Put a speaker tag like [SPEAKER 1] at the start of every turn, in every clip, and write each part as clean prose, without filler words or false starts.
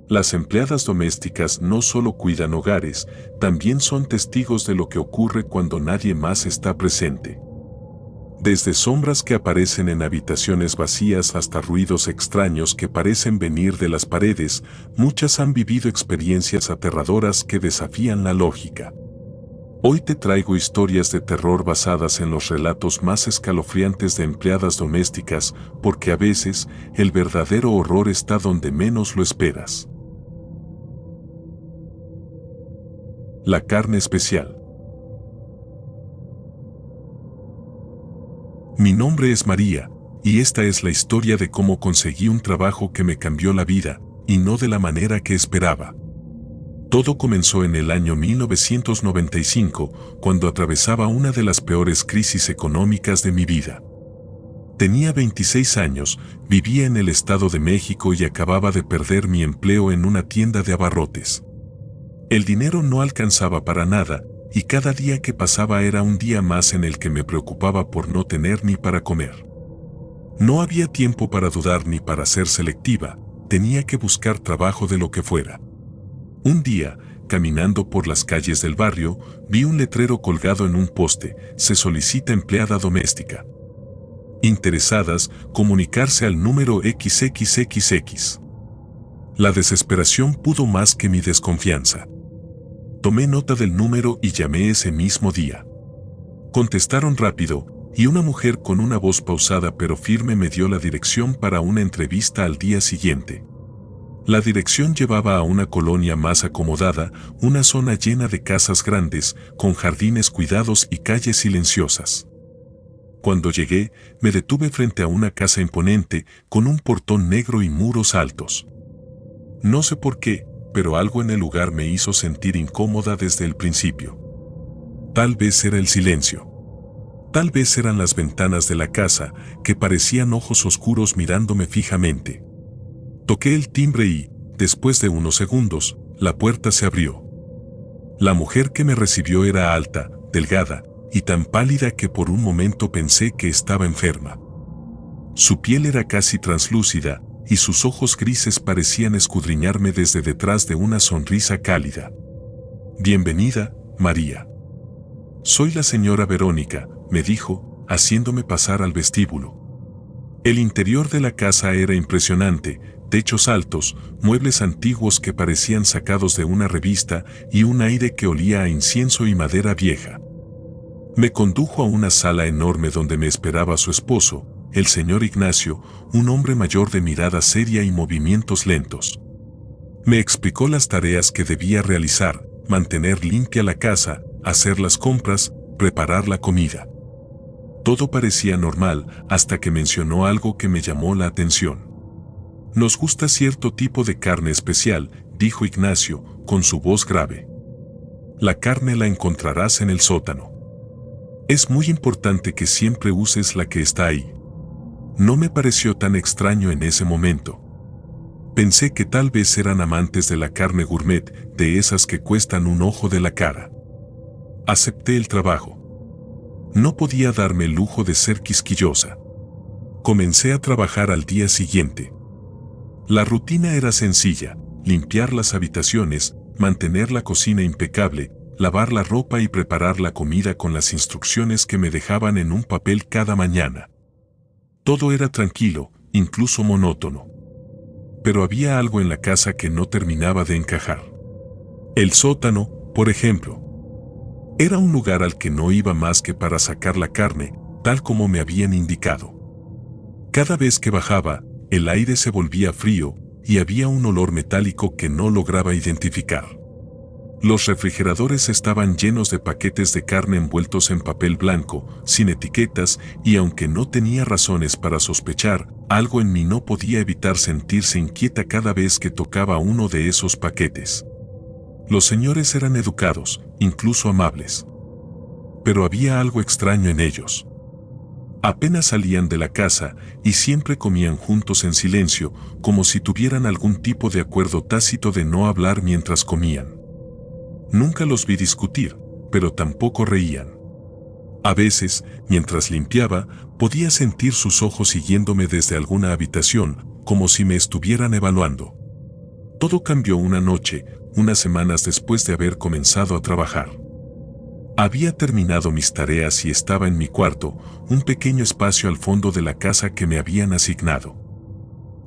[SPEAKER 1] Las empleadas domésticas no solo cuidan hogares, también son testigos de lo que ocurre cuando nadie más está presente. Desde sombras que aparecen en habitaciones vacías hasta ruidos extraños que parecen venir de las paredes, muchas han vivido experiencias aterradoras que desafían la lógica. Hoy te traigo historias de terror basadas en los relatos más escalofriantes de empleadas domésticas, porque a veces el verdadero horror está donde menos lo esperas. La carne especial. Mi nombre es María, y esta es la historia de cómo conseguí un trabajo que me cambió la vida, y no de la manera que esperaba. Todo comenzó en el año 1995, cuando atravesaba una de las peores crisis económicas de mi vida. Tenía 26 años, vivía en el Estado de México y acababa de perder mi empleo en una tienda de abarrotes. El dinero no alcanzaba para nada, y cada día que pasaba era un día más en el que me preocupaba por no tener ni para comer. No había tiempo para dudar ni para ser selectiva, tenía que buscar trabajo de lo que fuera. Un día, caminando por las calles del barrio, vi un letrero colgado en un poste: se solicita empleada doméstica. Interesadas, comunicarse al número XXXX. La desesperación pudo más que mi desconfianza. Tomé nota del número y llamé ese mismo día. Contestaron rápido, y una mujer con una voz pausada pero firme me dio la dirección para una entrevista al día siguiente. La dirección llevaba a una colonia más acomodada, una zona llena de casas grandes, con jardines cuidados y calles silenciosas. Cuando llegué, me detuve frente a una casa imponente, con un portón negro y muros altos. No sé por qué, pero algo en el lugar me hizo sentir incómoda desde el principio. Tal vez era el silencio. Tal vez eran las ventanas de la casa, que parecían ojos oscuros mirándome fijamente. Toqué el timbre y, después de unos segundos, la puerta se abrió. La mujer que me recibió era alta, delgada, y tan pálida que por un momento pensé que estaba enferma. Su piel era casi translúcida, y sus ojos grises parecían escudriñarme desde detrás de una sonrisa cálida. «Bienvenida, María. Soy la señora Verónica», me dijo, haciéndome pasar al vestíbulo. El interior de la casa era impresionante: techos altos, muebles antiguos que parecían sacados de una revista y un aire que olía a incienso y madera vieja. Me condujo a una sala enorme donde me esperaba su esposo, el señor Ignacio, un hombre mayor de mirada seria y movimientos lentos. Me explicó las tareas que debía realizar: mantener limpia la casa, hacer las compras, preparar la comida. Todo parecía normal hasta que mencionó algo que me llamó la atención. «Nos gusta cierto tipo de carne especial», dijo Ignacio, con su voz grave. «La carne la encontrarás en el sótano. Es muy importante que siempre uses la que está ahí». No me pareció tan extraño en ese momento. Pensé que tal vez eran amantes de la carne gourmet, de esas que cuestan un ojo de la cara. Acepté el trabajo. No podía darme el lujo de ser quisquillosa. Comencé a trabajar al día siguiente. La rutina era sencilla: limpiar las habitaciones, mantener la cocina impecable, lavar la ropa y preparar la comida con las instrucciones que me dejaban en un papel cada mañana. Todo era tranquilo, incluso monótono. Pero había algo en la casa que no terminaba de encajar. El sótano, por ejemplo. Era un lugar al que no iba más que para sacar la carne, tal como me habían indicado. Cada vez que bajaba, el aire se volvía frío, y había un olor metálico que no lograba identificar. Los refrigeradores estaban llenos de paquetes de carne envueltos en papel blanco, sin etiquetas, y aunque no tenía razones para sospechar, algo en mí no podía evitar sentirse inquieta cada vez que tocaba uno de esos paquetes. Los señores eran educados, incluso amables. Pero había algo extraño en ellos. Apenas salían de la casa y siempre comían juntos en silencio, como si tuvieran algún tipo de acuerdo tácito de no hablar mientras comían. Nunca los vi discutir, pero tampoco reían. A veces, mientras limpiaba, podía sentir sus ojos siguiéndome desde alguna habitación, como si me estuvieran evaluando. Todo cambió una noche, unas semanas después de haber comenzado a trabajar. Había terminado mis tareas y estaba en mi cuarto, un pequeño espacio al fondo de la casa que me habían asignado.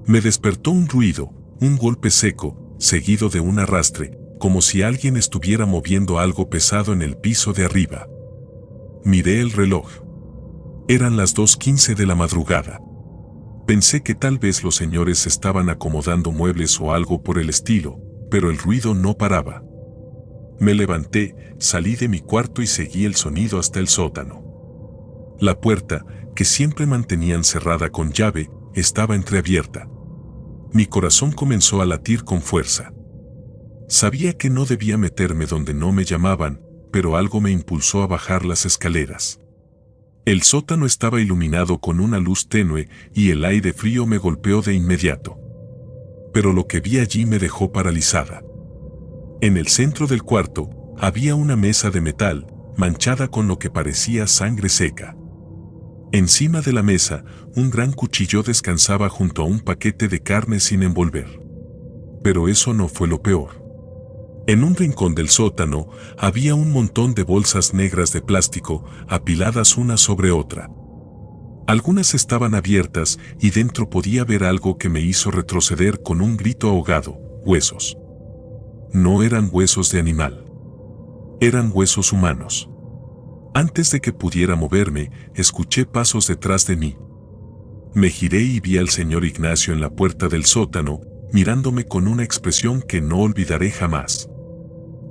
[SPEAKER 1] Me despertó un ruido, un golpe seco, seguido de un arrastre, como si alguien estuviera moviendo algo pesado en el piso de arriba. Miré el reloj. Eran las 2:15 de la madrugada. Pensé que tal vez los señores estaban acomodando muebles o algo por el estilo, pero el ruido no paraba. Me levanté, salí de mi cuarto y seguí el sonido hasta el sótano. La puerta, que siempre mantenían cerrada con llave, estaba entreabierta. Mi corazón comenzó a latir con fuerza. Sabía que no debía meterme donde no me llamaban, pero algo me impulsó a bajar las escaleras. El sótano estaba iluminado con una luz tenue y el aire frío me golpeó de inmediato. Pero lo que vi allí me dejó paralizada. En el centro del cuarto había una mesa de metal, manchada con lo que parecía sangre seca. Encima de la mesa, un gran cuchillo descansaba junto a un paquete de carne sin envolver. Pero eso no fue lo peor. En un rincón del sótano había un montón de bolsas negras de plástico, apiladas una sobre otra. Algunas estaban abiertas y dentro podía ver algo que me hizo retroceder con un grito ahogado: huesos. No eran huesos de animal. Eran huesos humanos. Antes de que pudiera moverme, escuché pasos detrás de mí. Me giré y vi al señor Ignacio en la puerta del sótano, mirándome con una expresión que no olvidaré jamás.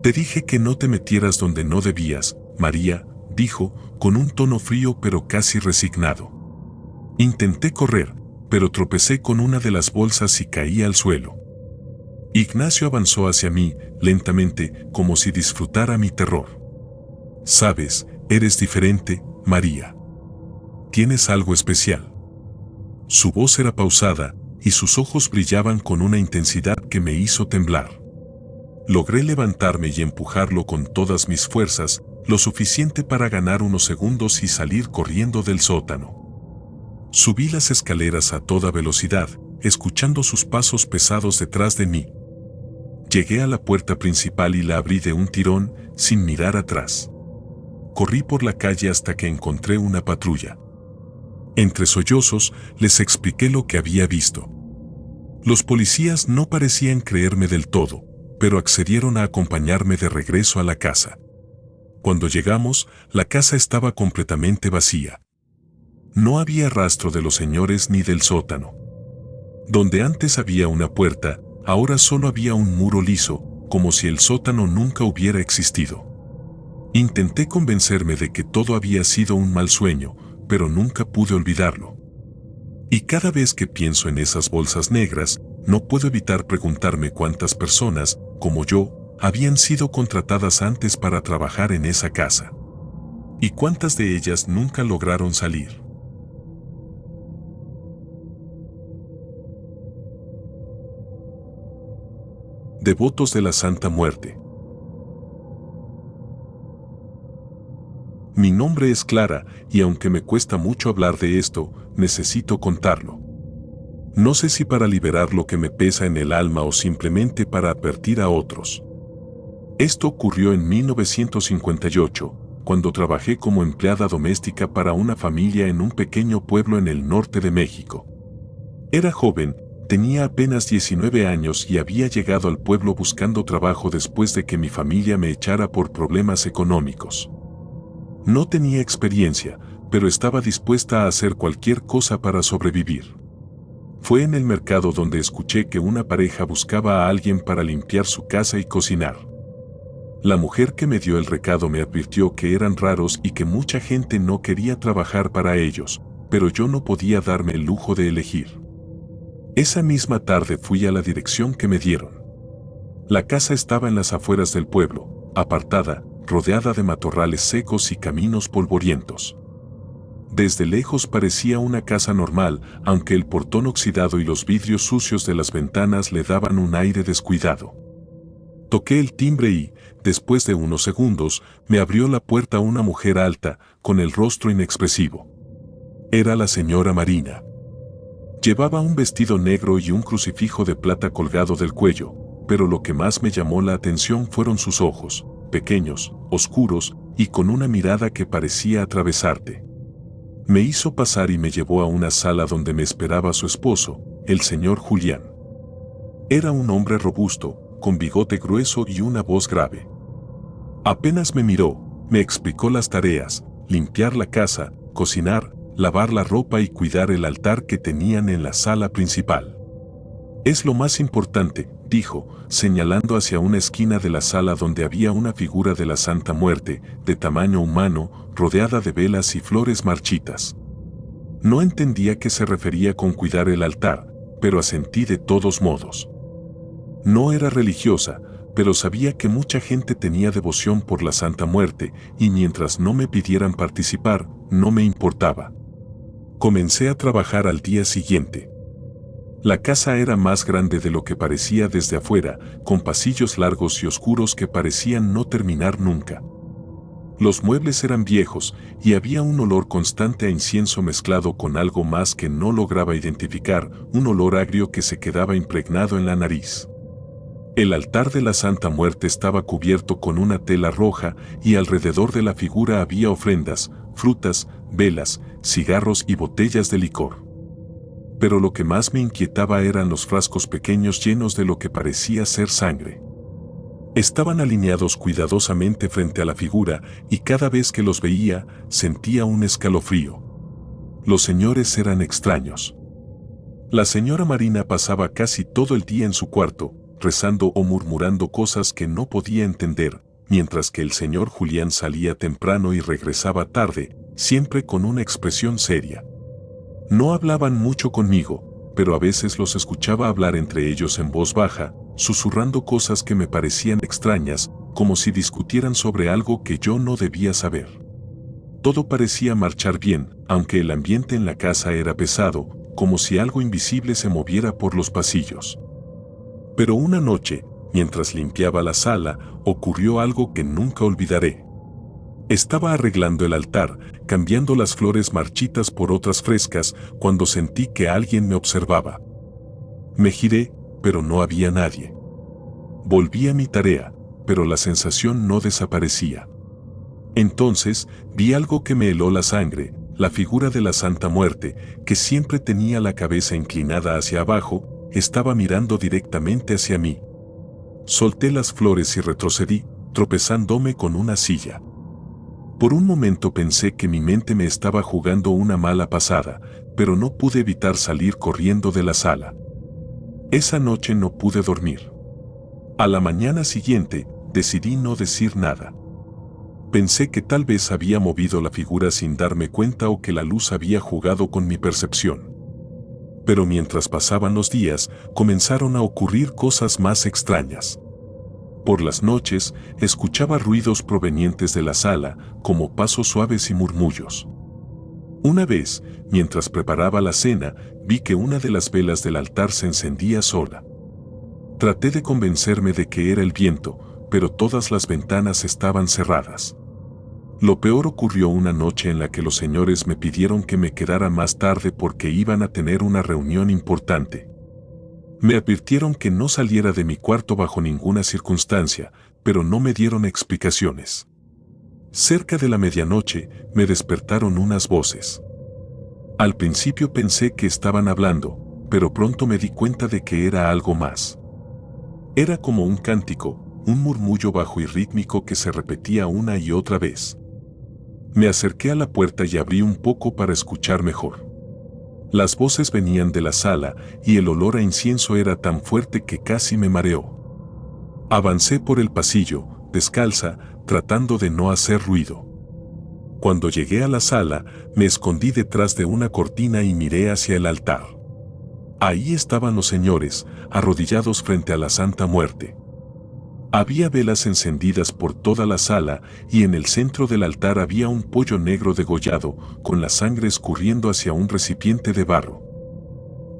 [SPEAKER 1] Te dije que no te metieras donde no debías, María, dijo, con un tono frío pero casi resignado. Intenté correr, pero tropecé con una de las bolsas y caí al suelo. Ignacio avanzó hacia mí, lentamente, como si disfrutara mi terror. Sabes, eres diferente, María. Tienes algo especial. Su voz era pausada, y sus ojos brillaban con una intensidad que me hizo temblar. Logré levantarme y empujarlo con todas mis fuerzas, lo suficiente para ganar unos segundos y salir corriendo del sótano. Subí las escaleras a toda velocidad, escuchando sus pasos pesados detrás de mí. Llegué a la puerta principal y la abrí de un tirón, sin mirar atrás. Corrí por la calle hasta que encontré una patrulla. Entre sollozos, les expliqué lo que había visto. Los policías no parecían creerme del todo, pero accedieron a acompañarme de regreso a la casa. Cuando llegamos, la casa estaba completamente vacía. No había rastro de los señores ni del sótano. Donde antes había una puerta, ahora solo había un muro liso, como si el sótano nunca hubiera existido. Intenté convencerme de que todo había sido un mal sueño, pero nunca pude olvidarlo. Y cada vez que pienso en esas bolsas negras, no puedo evitar preguntarme cuántas personas, como yo, habían sido contratadas antes para trabajar en esa casa. Y cuántas de ellas nunca lograron salir. Devotos de la Santa Muerte. Mi nombre es Clara, y aunque me cuesta mucho hablar de esto, necesito contarlo. No sé si para liberar lo que me pesa en el alma o simplemente para advertir a otros. Esto ocurrió en 1958, cuando trabajé como empleada doméstica para una familia en un pequeño pueblo en el norte de México. Era joven, tenía apenas 19 años y había llegado al pueblo buscando trabajo después de que mi familia me echara por problemas económicos. No tenía experiencia, pero estaba dispuesta a hacer cualquier cosa para sobrevivir. Fue en el mercado donde escuché que una pareja buscaba a alguien para limpiar su casa y cocinar. La mujer que me dio el recado me advirtió que eran raros y que mucha gente no quería trabajar para ellos, pero yo no podía darme el lujo de elegir. Esa misma tarde fui a la dirección que me dieron. La casa estaba en las afueras del pueblo, apartada, rodeada de matorrales secos y caminos polvorientos. Desde lejos parecía una casa normal, aunque el portón oxidado y los vidrios sucios de las ventanas le daban un aire descuidado. Toqué el timbre y, después de unos segundos, me abrió la puerta una mujer alta, con el rostro inexpresivo. Era la señora Marina. Llevaba un vestido negro y un crucifijo de plata colgado del cuello, pero lo que más me llamó la atención fueron sus ojos, pequeños, oscuros, y con una mirada que parecía atravesarte. Me hizo pasar y me llevó a una sala donde me esperaba su esposo, el señor Julián. Era un hombre robusto, con bigote grueso y una voz grave. Apenas me miró, me explicó las tareas: limpiar la casa, cocinar, lavar la ropa y cuidar el altar que tenían en la sala principal. Es lo más importante, dijo, señalando hacia una esquina de la sala donde había una figura de la Santa Muerte, de tamaño humano, rodeada de velas y flores marchitas. No entendía a qué se refería con cuidar el altar, pero asentí de todos modos. No era religiosa, pero sabía que mucha gente tenía devoción por la Santa Muerte, y mientras no me pidieran participar, no me importaba. Comencé a trabajar al día siguiente. La casa era más grande de lo que parecía desde afuera, con pasillos largos y oscuros que parecían no terminar nunca. Los muebles eran viejos, y había un olor constante a incienso mezclado con algo más que no lograba identificar, un olor agrio que se quedaba impregnado en la nariz. El altar de la Santa Muerte estaba cubierto con una tela roja, y alrededor de la figura había ofrendas, frutas, velas, cigarros y botellas de licor. Pero lo que más me inquietaba eran los frascos pequeños llenos de lo que parecía ser sangre. Estaban alineados cuidadosamente frente a la figura, y cada vez que los veía, sentía un escalofrío. Los señores eran extraños. La señora Marina pasaba casi todo el día en su cuarto, rezando o murmurando cosas que no podía entender, mientras que el señor Julián salía temprano y regresaba tarde, siempre con una expresión seria. No hablaban mucho conmigo, pero a veces los escuchaba hablar entre ellos en voz baja, susurrando cosas que me parecían extrañas, como si discutieran sobre algo que yo no debía saber. Todo parecía marchar bien, aunque el ambiente en la casa era pesado, como si algo invisible se moviera por los pasillos. Pero una noche, mientras limpiaba la sala, ocurrió algo que nunca olvidaré. Estaba arreglando el altar, cambiando las flores marchitas por otras frescas, cuando sentí que alguien me observaba. Me giré, pero no había nadie. Volví a mi tarea, pero la sensación no desaparecía. Entonces, vi algo que me heló la sangre, la figura de la Santa Muerte, que siempre tenía la cabeza inclinada hacia abajo, estaba mirando directamente hacia mí. Solté las flores y retrocedí, tropezándome con una silla. Por un momento pensé que mi mente me estaba jugando una mala pasada, pero no pude evitar salir corriendo de la sala. Esa noche no pude dormir. A la mañana siguiente, decidí no decir nada. Pensé que tal vez había movido la figura sin darme cuenta o que la luz había jugado con mi percepción. Pero mientras pasaban los días, comenzaron a ocurrir cosas más extrañas. Por las noches, escuchaba ruidos provenientes de la sala, como pasos suaves y murmullos. Una vez, mientras preparaba la cena, vi que una de las velas del altar se encendía sola. Traté de convencerme de que era el viento, pero todas las ventanas estaban cerradas. Lo peor ocurrió una noche en la que los señores me pidieron que me quedara más tarde porque iban a tener una reunión importante. Me advirtieron que no saliera de mi cuarto bajo ninguna circunstancia, pero no me dieron explicaciones. Cerca de la medianoche, me despertaron unas voces. Al principio pensé que estaban hablando, pero pronto me di cuenta de que era algo más. Era como un cántico, un murmullo bajo y rítmico que se repetía una y otra vez. Me acerqué a la puerta y abrí un poco para escuchar mejor. Las voces venían de la sala y el olor a incienso era tan fuerte que casi me mareó. Avancé por el pasillo, descalza, tratando de no hacer ruido. Cuando llegué a la sala, me escondí detrás de una cortina y miré hacia el altar. Ahí estaban los señores, arrodillados frente a la Santa Muerte. Había velas encendidas por toda la sala y en el centro del altar había un pollo negro degollado, con la sangre escurriendo hacia un recipiente de barro.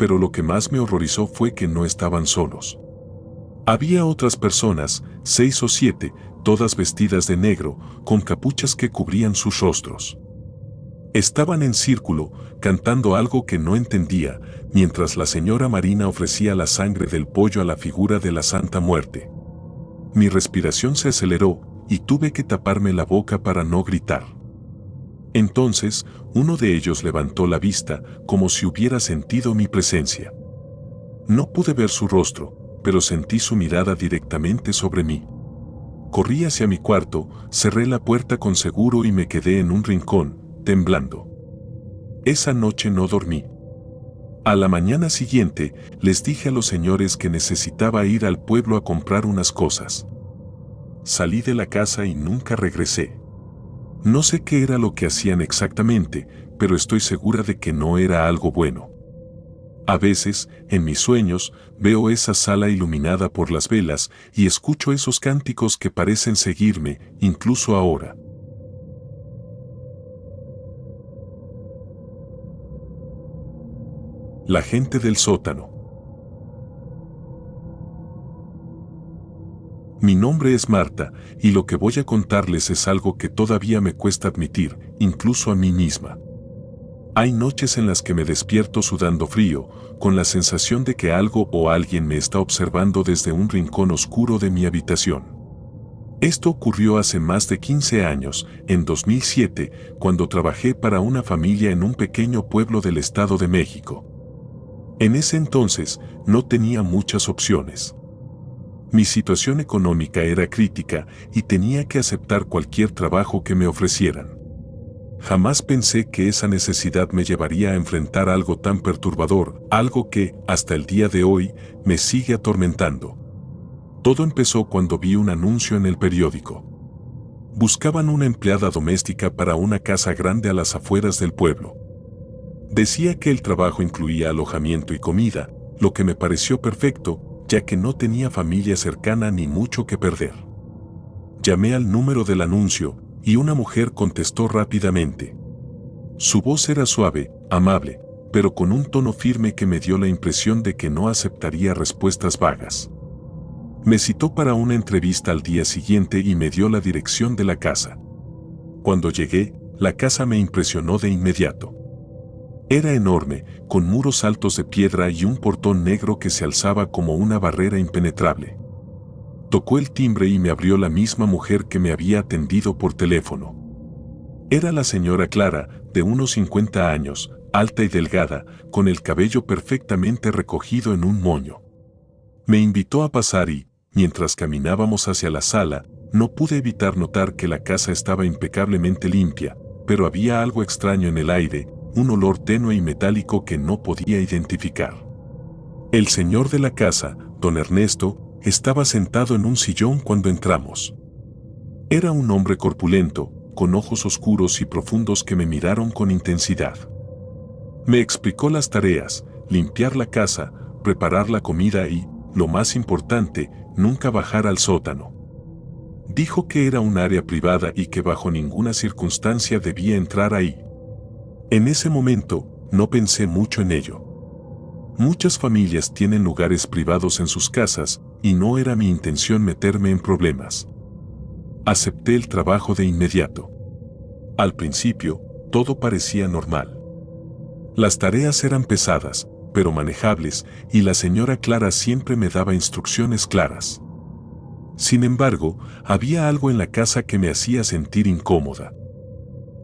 [SPEAKER 1] Pero lo que más me horrorizó fue que no estaban solos. Había otras personas, 6 o 7, todas vestidas de negro, con capuchas que cubrían sus rostros. Estaban en círculo, cantando algo que no entendía, mientras la señora Marina ofrecía la sangre del pollo a la figura de la Santa Muerte. Mi respiración se aceleró y tuve que taparme la boca para no gritar. Entonces, uno de ellos levantó la vista como si hubiera sentido mi presencia. No pude ver su rostro, pero sentí su mirada directamente sobre mí. Corrí hacia mi cuarto, cerré la puerta con seguro y me quedé en un rincón, temblando. Esa noche no dormí. A la mañana siguiente, les dije a los señores que necesitaba ir al pueblo a comprar unas cosas. Salí de la casa y nunca regresé. No sé qué era lo que hacían exactamente, pero estoy segura de que no era algo bueno. A veces, en mis sueños, veo esa sala iluminada por las velas y escucho esos cánticos que parecen seguirme, incluso ahora. La gente del sótano. Mi nombre es Marta, y lo que voy a contarles es algo que todavía me cuesta admitir, incluso a mí misma. Hay noches en las que me despierto sudando frío, con la sensación de que algo o alguien me está observando desde un rincón oscuro de mi habitación. Esto ocurrió hace más de 15 años, en 2007, cuando trabajé para una familia en un pequeño pueblo del Estado de México. En ese entonces, no tenía muchas opciones. Mi situación económica era crítica y tenía que aceptar cualquier trabajo que me ofrecieran. Jamás pensé que esa necesidad me llevaría a enfrentar algo tan perturbador, algo que, hasta el día de hoy, me sigue atormentando. Todo empezó cuando vi un anuncio en el periódico. Buscaban una empleada doméstica para una casa grande a las afueras del pueblo. Decía que el trabajo incluía alojamiento y comida, lo que me pareció perfecto, ya que no tenía familia cercana ni mucho que perder. Llamé al número del anuncio, y una mujer contestó rápidamente. Su voz era suave, amable, pero con un tono firme que me dio la impresión de que no aceptaría respuestas vagas. Me citó para una entrevista al día siguiente y me dio la dirección de la casa. Cuando llegué, la casa me impresionó de inmediato. Era enorme, con muros altos de piedra y un portón negro que se alzaba como una barrera impenetrable. Tocó el timbre y me abrió la misma mujer que me había atendido por teléfono. Era la señora Clara, de unos 50 años, alta y delgada, con el cabello perfectamente recogido en un moño. Me invitó a pasar y, mientras caminábamos hacia la sala, no pude evitar notar que la casa estaba impecablemente limpia, pero había algo extraño en el aire, un olor tenue y metálico que no podía identificar. El señor de la casa, don Ernesto, estaba sentado en un sillón cuando entramos. Era un hombre corpulento, con ojos oscuros y profundos que me miraron con intensidad. Me explicó las tareas, limpiar la casa, preparar la comida y, lo más importante, nunca bajar al sótano. Dijo que era un área privada y que bajo ninguna circunstancia debía entrar ahí. En ese momento, no pensé mucho en ello. Muchas familias tienen lugares privados en sus casas, y no era mi intención meterme en problemas. Acepté el trabajo de inmediato. Al principio, todo parecía normal. Las tareas eran pesadas, pero manejables, y la señora Clara siempre me daba instrucciones claras. Sin embargo, había algo en la casa que me hacía sentir incómoda.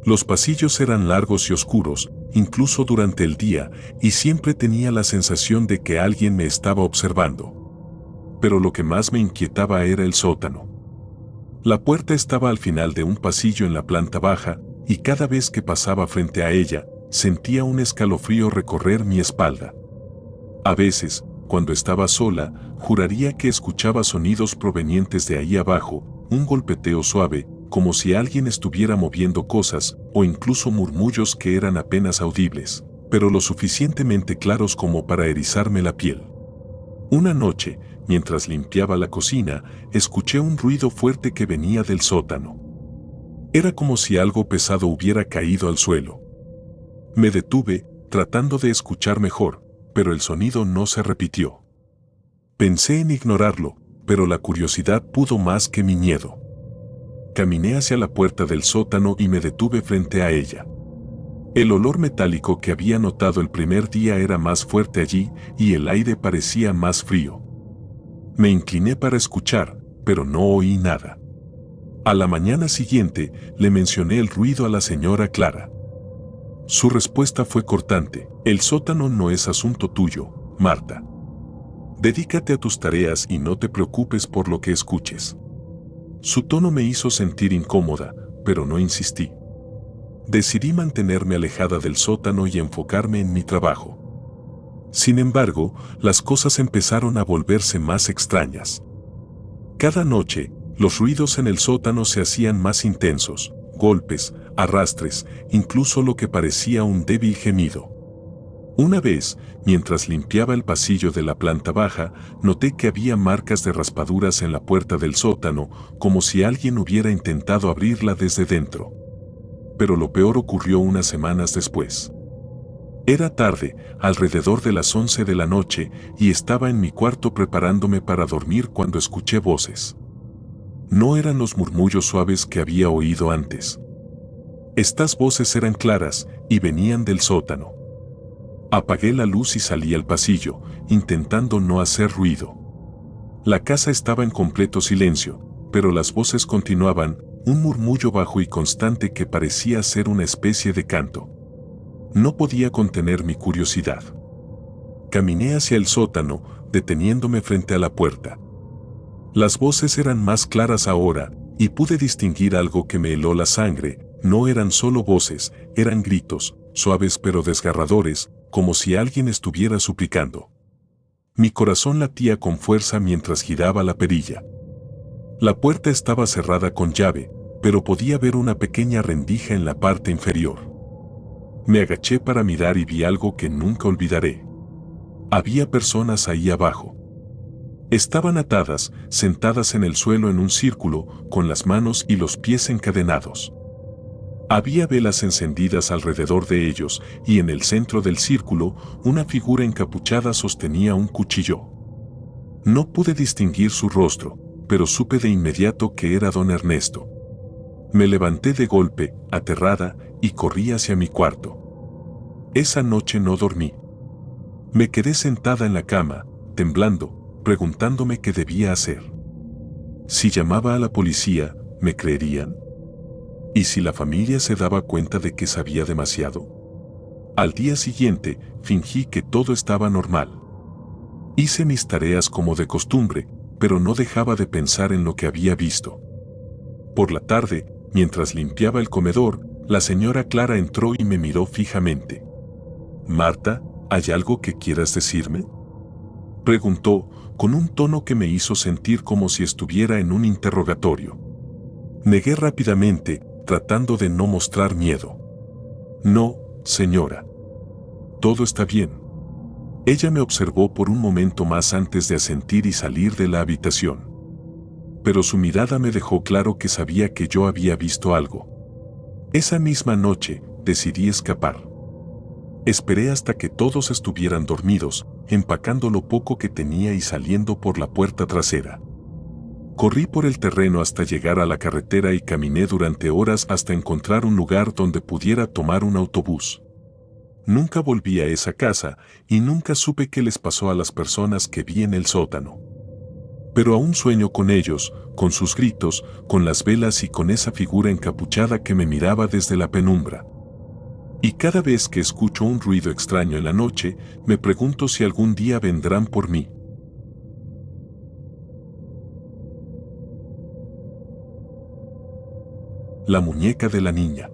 [SPEAKER 1] Los pasillos eran largos y oscuros, incluso durante el día, y siempre tenía la sensación de que alguien me estaba observando. Pero lo que más me inquietaba era el sótano. La puerta estaba al final de un pasillo en la planta baja, y cada vez que pasaba frente a ella, sentía un escalofrío recorrer mi espalda. A veces, cuando estaba sola, juraría que escuchaba sonidos provenientes de ahí abajo, un golpeteo suave, como si alguien estuviera moviendo cosas, o incluso murmullos que eran apenas audibles, pero lo suficientemente claros como para erizarme la piel. Una noche, mientras limpiaba la cocina, escuché un ruido fuerte que venía del sótano. Era como si algo pesado hubiera caído al suelo. Me detuve, tratando de escuchar mejor, pero el sonido no se repitió. Pensé en ignorarlo, pero la curiosidad pudo más que mi miedo. Caminé hacia la puerta del sótano y me detuve frente a ella. El olor metálico que había notado el primer día era más fuerte allí y el aire parecía más frío. Me incliné para escuchar, pero no oí nada. A la mañana siguiente le mencioné el ruido a la señora Clara. Su respuesta fue cortante: el sótano no es asunto tuyo, Marta. Dedícate a tus tareas y no te preocupes por lo que escuches. Su tono me hizo sentir incómoda, pero no insistí. Decidí mantenerme alejada del sótano y enfocarme en mi trabajo. Sin embargo, las cosas empezaron a volverse más extrañas. Cada noche, los ruidos en el sótano se hacían más intensos: golpes, arrastres, incluso lo que parecía un débil gemido. Una vez, mientras limpiaba el pasillo de la planta baja, noté que había marcas de raspaduras en la puerta del sótano, como si alguien hubiera intentado abrirla desde dentro. Pero lo peor ocurrió unas semanas después. Era tarde, alrededor de las 11 de la noche, y estaba en mi cuarto preparándome para dormir cuando escuché voces. No eran los murmullos suaves que había oído antes. Estas voces eran claras y venían del sótano. Apagué la luz y salí al pasillo, intentando no hacer ruido. La casa estaba en completo silencio, pero las voces continuaban, un murmullo bajo y constante que parecía ser una especie de canto. No podía contener mi curiosidad. Caminé hacia el sótano, deteniéndome frente a la puerta. Las voces eran más claras ahora, y pude distinguir algo que me heló la sangre. No eran solo voces, eran gritos, suaves pero desgarradores, como si alguien estuviera suplicando. Mi corazón latía con fuerza mientras giraba la perilla. La puerta estaba cerrada con llave, pero podía ver una pequeña rendija en la parte inferior. Me agaché para mirar y vi algo que nunca olvidaré. Había personas ahí abajo. Estaban atadas, sentadas en el suelo en un círculo, con las manos y los pies encadenados. Había velas encendidas alrededor de ellos, y en el centro del círculo, una figura encapuchada sostenía un cuchillo. No pude distinguir su rostro, pero supe de inmediato que era don Ernesto. Me levanté de golpe, aterrada, y corrí hacia mi cuarto. Esa noche no dormí. Me quedé sentada en la cama, temblando, preguntándome qué debía hacer. Si llamaba a la policía, ¿me creerían? ¿Y si la familia se daba cuenta de que sabía demasiado? Al día siguiente, fingí que todo estaba normal. Hice mis tareas como de costumbre, pero no dejaba de pensar en lo que había visto. Por la tarde, mientras limpiaba el comedor, la señora Clara entró y me miró fijamente. «Marta, ¿hay algo que quieras decirme?», preguntó, con un tono que me hizo sentir como si estuviera en un interrogatorio. Negué rápidamente, tratando de no mostrar miedo. «No, señora. Todo está bien». Ella me observó por un momento más antes de asentir y salir de la habitación. Pero su mirada me dejó claro que sabía que yo había visto algo. Esa misma noche, decidí escapar. Esperé hasta que todos estuvieran dormidos, empacando lo poco que tenía y saliendo por la puerta trasera. Corrí por el terreno hasta llegar a la carretera y caminé durante horas hasta encontrar un lugar donde pudiera tomar un autobús. Nunca volví a esa casa y nunca supe qué les pasó a las personas que vi en el sótano. Pero aún sueño con ellos, con sus gritos, con las velas y con esa figura encapuchada que me miraba desde la penumbra. Y cada vez que escucho un ruido extraño en la noche, me pregunto si algún día vendrán por mí. La muñeca de la niña.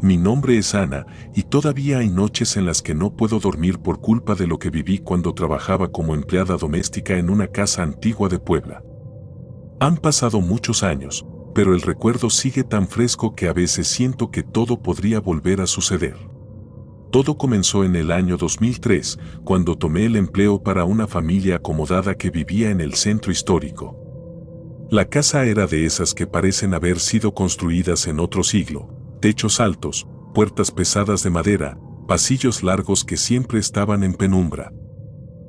[SPEAKER 1] Mi nombre es Ana, y todavía hay noches en las que no puedo dormir por culpa de lo que viví cuando trabajaba como empleada doméstica en una casa antigua de Puebla. Han pasado muchos años, pero el recuerdo sigue tan fresco que a veces siento que todo podría volver a suceder. Todo comenzó en el año 2003, cuando tomé el empleo para una familia acomodada que vivía en el centro histórico. La casa era de esas que parecen haber sido construidas en otro siglo: techos altos, puertas pesadas de madera, pasillos largos que siempre estaban en penumbra.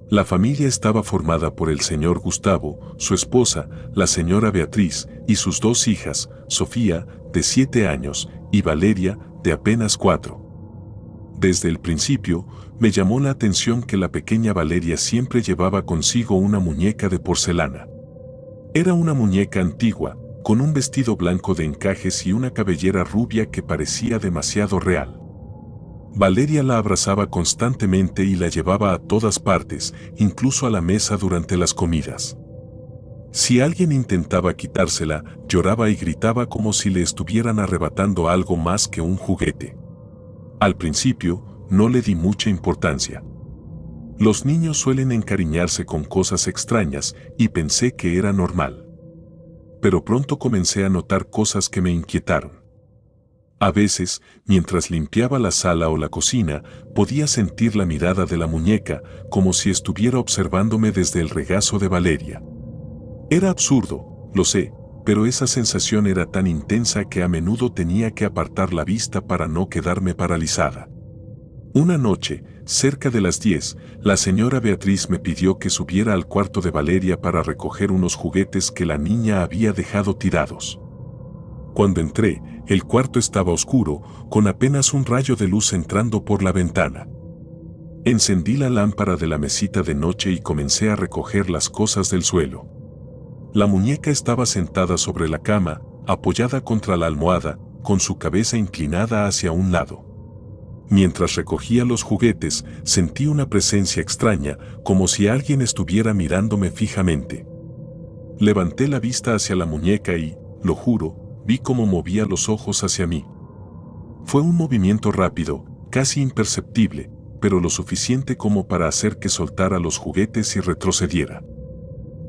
[SPEAKER 1] La familia estaba formada por el señor Gustavo, su esposa, la señora Beatriz, y sus dos hijas, Sofía, de 7 años, y Valeria, de apenas 4. Desde el principio, me llamó la atención que la pequeña Valeria siempre llevaba consigo una muñeca de porcelana. Era una muñeca antigua, con un vestido blanco de encajes y una cabellera rubia que parecía demasiado real. Valeria la abrazaba constantemente y la llevaba a todas partes, incluso a la mesa durante las comidas. Si alguien intentaba quitársela, lloraba y gritaba como si le estuvieran arrebatando algo más que un juguete. Al principio, no le di mucha importancia. Los niños suelen encariñarse con cosas extrañas y pensé que era normal. Pero pronto comencé a notar cosas que me inquietaron. A veces, mientras limpiaba la sala o la cocina, podía sentir la mirada de la muñeca, como si estuviera observándome desde el regazo de Valeria. Era absurdo, lo sé, pero esa sensación era tan intensa que a menudo tenía que apartar la vista para no quedarme paralizada. Una noche, cerca de las 10, la señora Beatriz me pidió que subiera al cuarto de Valeria para recoger unos juguetes que la niña había dejado tirados. Cuando entré, el cuarto estaba oscuro, con apenas un rayo de luz entrando por la ventana. Encendí la lámpara de la mesita de noche y comencé a recoger las cosas del suelo. La muñeca estaba sentada sobre la cama, apoyada contra la almohada, con su cabeza inclinada hacia un lado. Mientras recogía los juguetes, sentí una presencia extraña, como si alguien estuviera mirándome fijamente. Levanté la vista hacia la muñeca y, lo juro, vi cómo movía los ojos hacia mí. Fue un movimiento rápido, casi imperceptible, pero lo suficiente como para hacer que soltara los juguetes y retrocediera.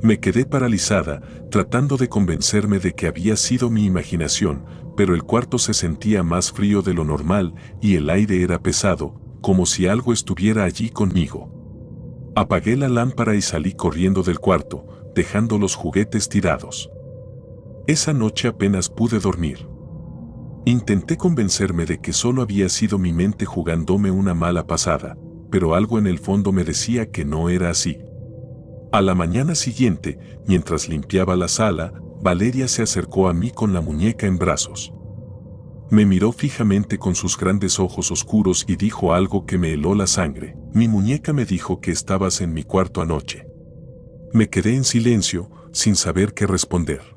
[SPEAKER 1] Me quedé paralizada, tratando de convencerme de que había sido mi imaginación, pero el cuarto se sentía más frío de lo normal y el aire era pesado, como si algo estuviera allí conmigo. Apagué la lámpara y salí corriendo del cuarto, dejando los juguetes tirados. Esa noche apenas pude dormir. Intenté convencerme de que solo había sido mi mente jugándome una mala pasada, pero algo en el fondo me decía que no era así. A la mañana siguiente, mientras limpiaba la sala, Valeria se acercó a mí con la muñeca en brazos. Me miró fijamente con sus grandes ojos oscuros y dijo algo que me heló la sangre. Mi muñeca me dijo que estabas en mi cuarto anoche. Me quedé en silencio, sin saber qué responder.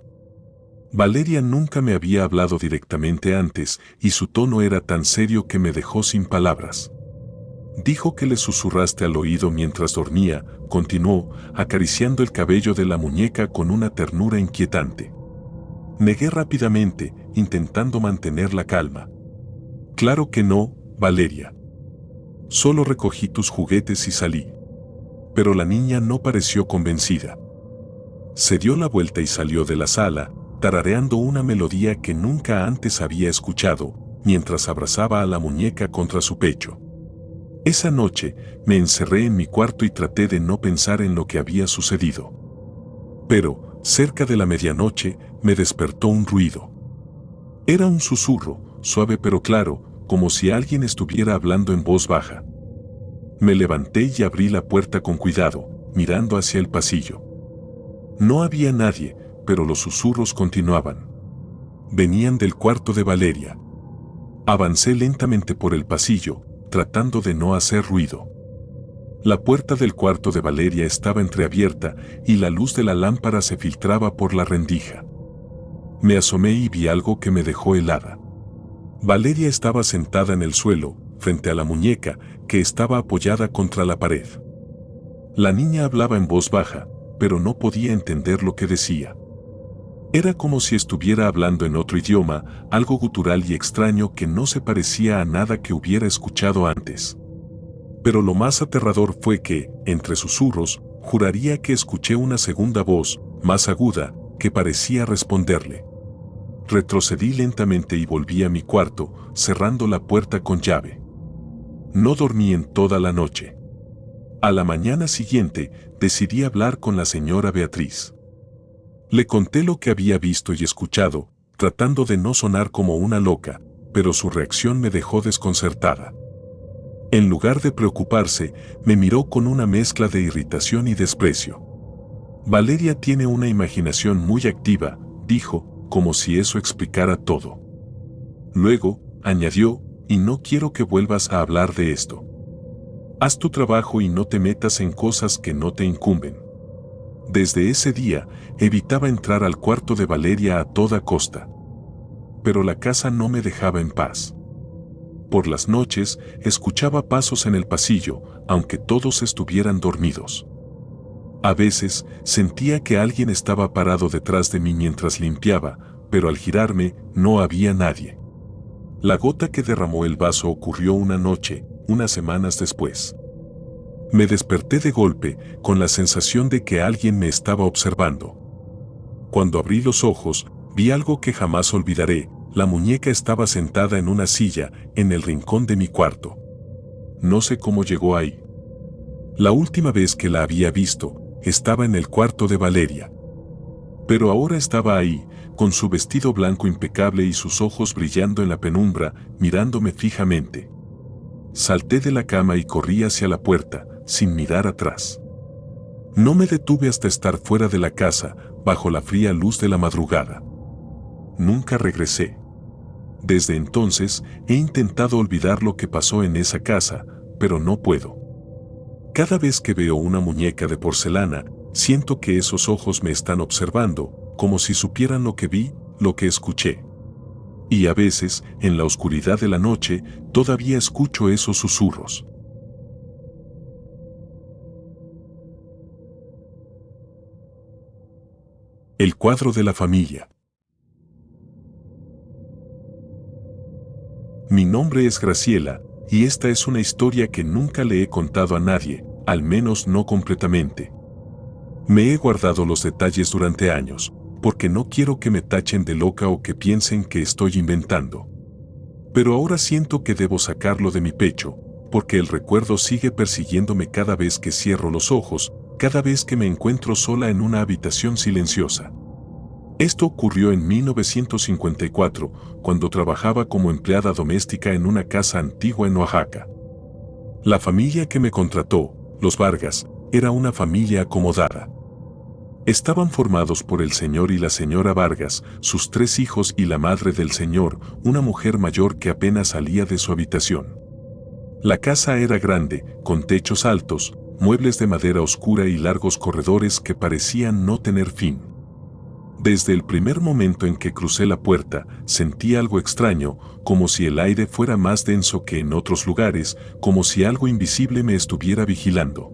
[SPEAKER 1] Valeria nunca me había hablado directamente antes y su tono era tan serio que me dejó sin palabras. Dijo que le susurraste al oído mientras dormía, continuó, acariciando el cabello de la muñeca con una ternura inquietante. Negué rápidamente, intentando mantener la calma. Claro que no, Valeria. Solo recogí tus juguetes y salí. Pero la niña no pareció convencida. Se dio la vuelta y salió de la sala, tarareando una melodía que nunca antes había escuchado, mientras abrazaba a la muñeca contra su pecho. Esa noche, me encerré en mi cuarto y traté de no pensar en lo que había sucedido. Pero, cerca de la medianoche, me despertó un ruido. Era un susurro, suave pero claro, como si alguien estuviera hablando en voz baja. Me levanté y abrí la puerta con cuidado, mirando hacia el pasillo. No había nadie, pero los susurros continuaban. Venían del cuarto de Valeria. Avancé lentamente por el pasillo, tratando de no hacer ruido. La puerta del cuarto de Valeria estaba entreabierta y la luz de la lámpara se filtraba por la rendija. Me asomé y vi algo que me dejó helada. Valeria estaba sentada en el suelo, frente a la muñeca, que estaba apoyada contra la pared. La niña hablaba en voz baja, pero no podía entender lo que decía. Era como si estuviera hablando en otro idioma, algo gutural y extraño que no se parecía a nada que hubiera escuchado antes. Pero lo más aterrador fue que, entre susurros, juraría que escuché una segunda voz, más aguda, que parecía responderle. Retrocedí lentamente y volví a mi cuarto, cerrando la puerta con llave. No dormí en toda la noche. A la mañana siguiente, decidí hablar con la señora Beatriz. Le conté lo que había visto y escuchado, tratando de no sonar como una loca, pero su reacción me dejó desconcertada. En lugar de preocuparse, me miró con una mezcla de irritación y desprecio. Valeria tiene una imaginación muy activa, dijo, como si eso explicara todo. Luego, añadió, y no quiero que vuelvas a hablar de esto. Haz tu trabajo y no te metas en cosas que no te incumben. Desde ese día, evitaba entrar al cuarto de Valeria a toda costa. Pero la casa no me dejaba en paz. Por las noches, escuchaba pasos en el pasillo, aunque todos estuvieran dormidos. A veces, sentía que alguien estaba parado detrás de mí mientras limpiaba, pero al girarme, no había nadie. La gota que derramó el vaso ocurrió una noche, unas semanas después. Me desperté de golpe, con la sensación de que alguien me estaba observando. Cuando abrí los ojos, vi algo que jamás olvidaré. La muñeca estaba sentada en una silla, en el rincón de mi cuarto. No sé cómo llegó ahí. La última vez que la había visto, estaba en el cuarto de Valeria. Pero ahora estaba ahí, con su vestido blanco impecable y sus ojos brillando en la penumbra, mirándome fijamente. Salté de la cama y corrí hacia la puerta, sin mirar atrás. No me detuve hasta estar fuera de la casa, bajo la fría luz de la madrugada. Nunca regresé. Desde entonces, he intentado olvidar lo que pasó en esa casa, pero no puedo. Cada vez que veo una muñeca de porcelana, siento que esos ojos me están observando, como si supieran lo que vi, lo que escuché. Y a veces, en la oscuridad de la noche, todavía escucho esos susurros. El cuadro de la familia. Mi nombre es Graciela, y esta es una historia que nunca le he contado a nadie, al menos no completamente. Me he guardado los detalles durante años, porque no quiero que me tachen de loca o que piensen que estoy inventando. Pero ahora siento que debo sacarlo de mi pecho, porque el recuerdo sigue persiguiéndome cada vez que cierro los ojos, cada vez que me encuentro sola en una habitación silenciosa. Esto ocurrió en 1954, cuando trabajaba como empleada doméstica en una casa antigua en Oaxaca. La familia que me contrató, los Vargas, era una familia acomodada. Estaban formados por el señor y la señora Vargas, sus 3 hijos y la madre del señor, una mujer mayor que apenas salía de su habitación. La casa era grande, con techos altos, muebles de madera oscura y largos corredores que parecían no tener fin. Desde el primer momento en que crucé la puerta, sentí algo extraño, como si el aire fuera más denso que en otros lugares, como si algo invisible me estuviera vigilando.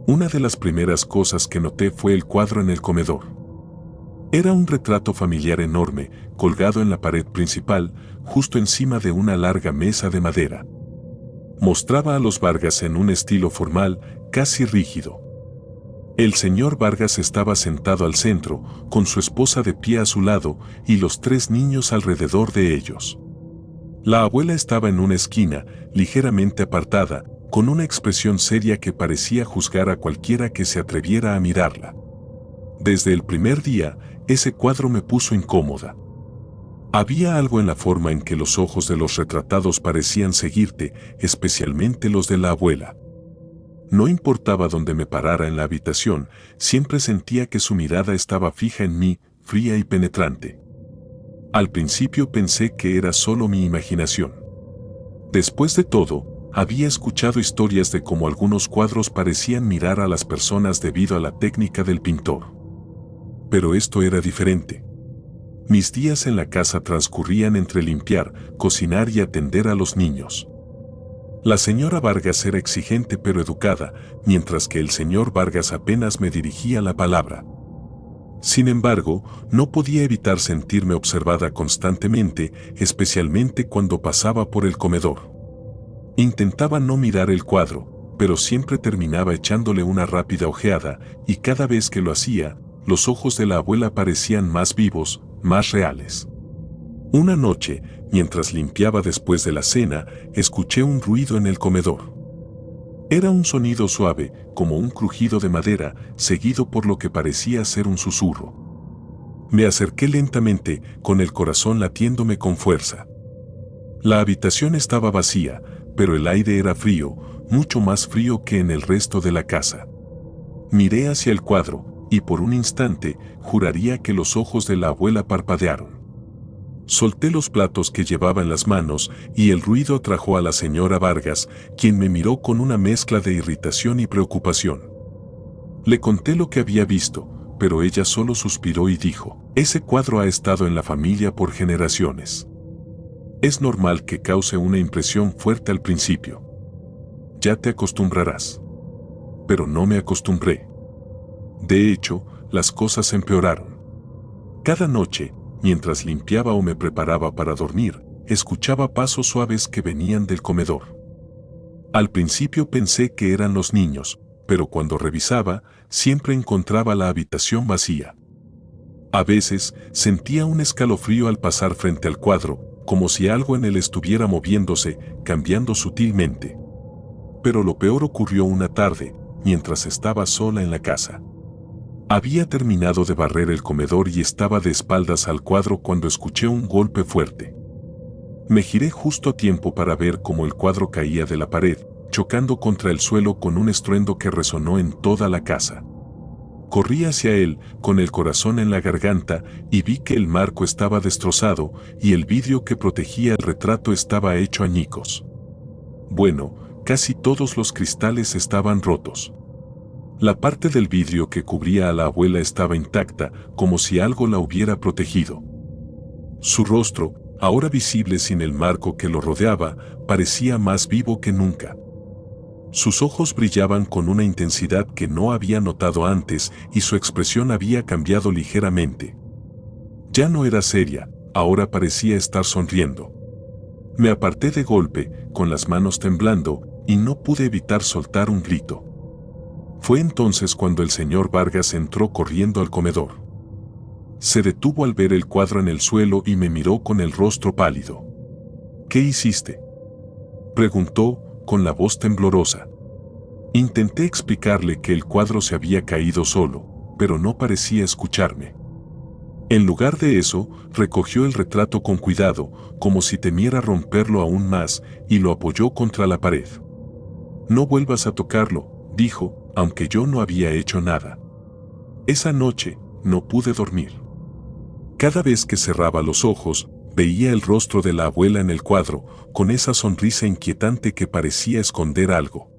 [SPEAKER 1] Una de las primeras cosas que noté fue el cuadro en el comedor. Era un retrato familiar enorme, colgado en la pared principal, justo encima de una larga mesa de madera. Mostraba a los Vargas en un estilo formal, casi rígido. El señor Vargas estaba sentado al centro, con su esposa de pie a su lado y los 3 niños alrededor de ellos. La abuela estaba en una esquina, ligeramente apartada, con una expresión seria que parecía juzgar a cualquiera que se atreviera a mirarla. Desde el primer día, ese cuadro me puso incómoda. Había algo en la forma en que los ojos de los retratados parecían seguirte, especialmente los de la abuela. No importaba dónde me parara en la habitación, siempre sentía que su mirada estaba fija en mí, fría y penetrante. Al principio pensé que era solo mi imaginación. Después de todo, había escuchado historias de cómo algunos cuadros parecían mirar a las personas debido a la técnica del pintor. Pero esto era diferente. Mis días en la casa transcurrían entre limpiar, cocinar y atender a los niños. La señora Vargas era exigente pero educada, mientras que el señor Vargas apenas me dirigía la palabra. Sin embargo, no podía evitar sentirme observada constantemente, especialmente cuando pasaba por el comedor. Intentaba no mirar el cuadro, pero siempre terminaba echándole una rápida ojeada, y cada vez que lo hacía, los ojos de la abuela parecían más vivos, más reales. Una noche, mientras limpiaba después de la cena, escuché un ruido en el comedor. Era un sonido suave, como un crujido de madera, seguido por lo que parecía ser un susurro. Me acerqué lentamente, con el corazón latiéndome con fuerza. La habitación estaba vacía, pero el aire era frío, mucho más frío que en el resto de la casa. Miré hacia el cuadro, y por un instante, juraría que los ojos de la abuela parpadearon. Solté los platos que llevaba en las manos, y el ruido atrajo a la señora Vargas, quien me miró con una mezcla de irritación y preocupación. Le conté lo que había visto, pero ella solo suspiró y dijo: «Ese cuadro ha estado en la familia por generaciones. Es normal que cause una impresión fuerte al principio. Ya te acostumbrarás». Pero no me acostumbré. De hecho, las cosas empeoraron. Cada noche, mientras limpiaba o me preparaba para dormir, escuchaba pasos suaves que venían del comedor. Al principio pensé que eran los niños, pero cuando revisaba, siempre encontraba la habitación vacía. A veces, sentía un escalofrío al pasar frente al cuadro, como si algo en él estuviera moviéndose, cambiando sutilmente. Pero lo peor ocurrió una tarde, mientras estaba sola en la casa. Había terminado de barrer el comedor y estaba de espaldas al cuadro cuando escuché un golpe fuerte. Me giré justo a tiempo para ver cómo el cuadro caía de la pared, chocando contra el suelo con un estruendo que resonó en toda la casa. Corrí hacia él, con el corazón en la garganta, y vi que el marco estaba destrozado y el vidrio que protegía el retrato estaba hecho añicos. Bueno, casi todos los cristales estaban rotos. La parte del vidrio que cubría a la abuela estaba intacta, como si algo la hubiera protegido. Su rostro, ahora visible sin el marco que lo rodeaba, parecía más vivo que nunca. Sus ojos brillaban con una intensidad que no había notado antes y su expresión había cambiado ligeramente. Ya no era seria, ahora parecía estar sonriendo. Me aparté de golpe, con las manos temblando, y no pude evitar soltar un grito. Fue entonces cuando el señor Vargas entró corriendo al comedor. Se detuvo al ver el cuadro en el suelo y me miró con el rostro pálido. «¿Qué hiciste?», preguntó, con la voz temblorosa. Intenté explicarle que el cuadro se había caído solo, pero no parecía escucharme. En lugar de eso, recogió el retrato con cuidado, como si temiera romperlo aún más, y lo apoyó contra la pared. «No vuelvas a tocarlo», dijo, aunque yo no había hecho nada. Esa noche, no pude dormir. Cada vez que cerraba los ojos, veía el rostro de la abuela en el cuadro, con esa sonrisa inquietante que parecía esconder algo.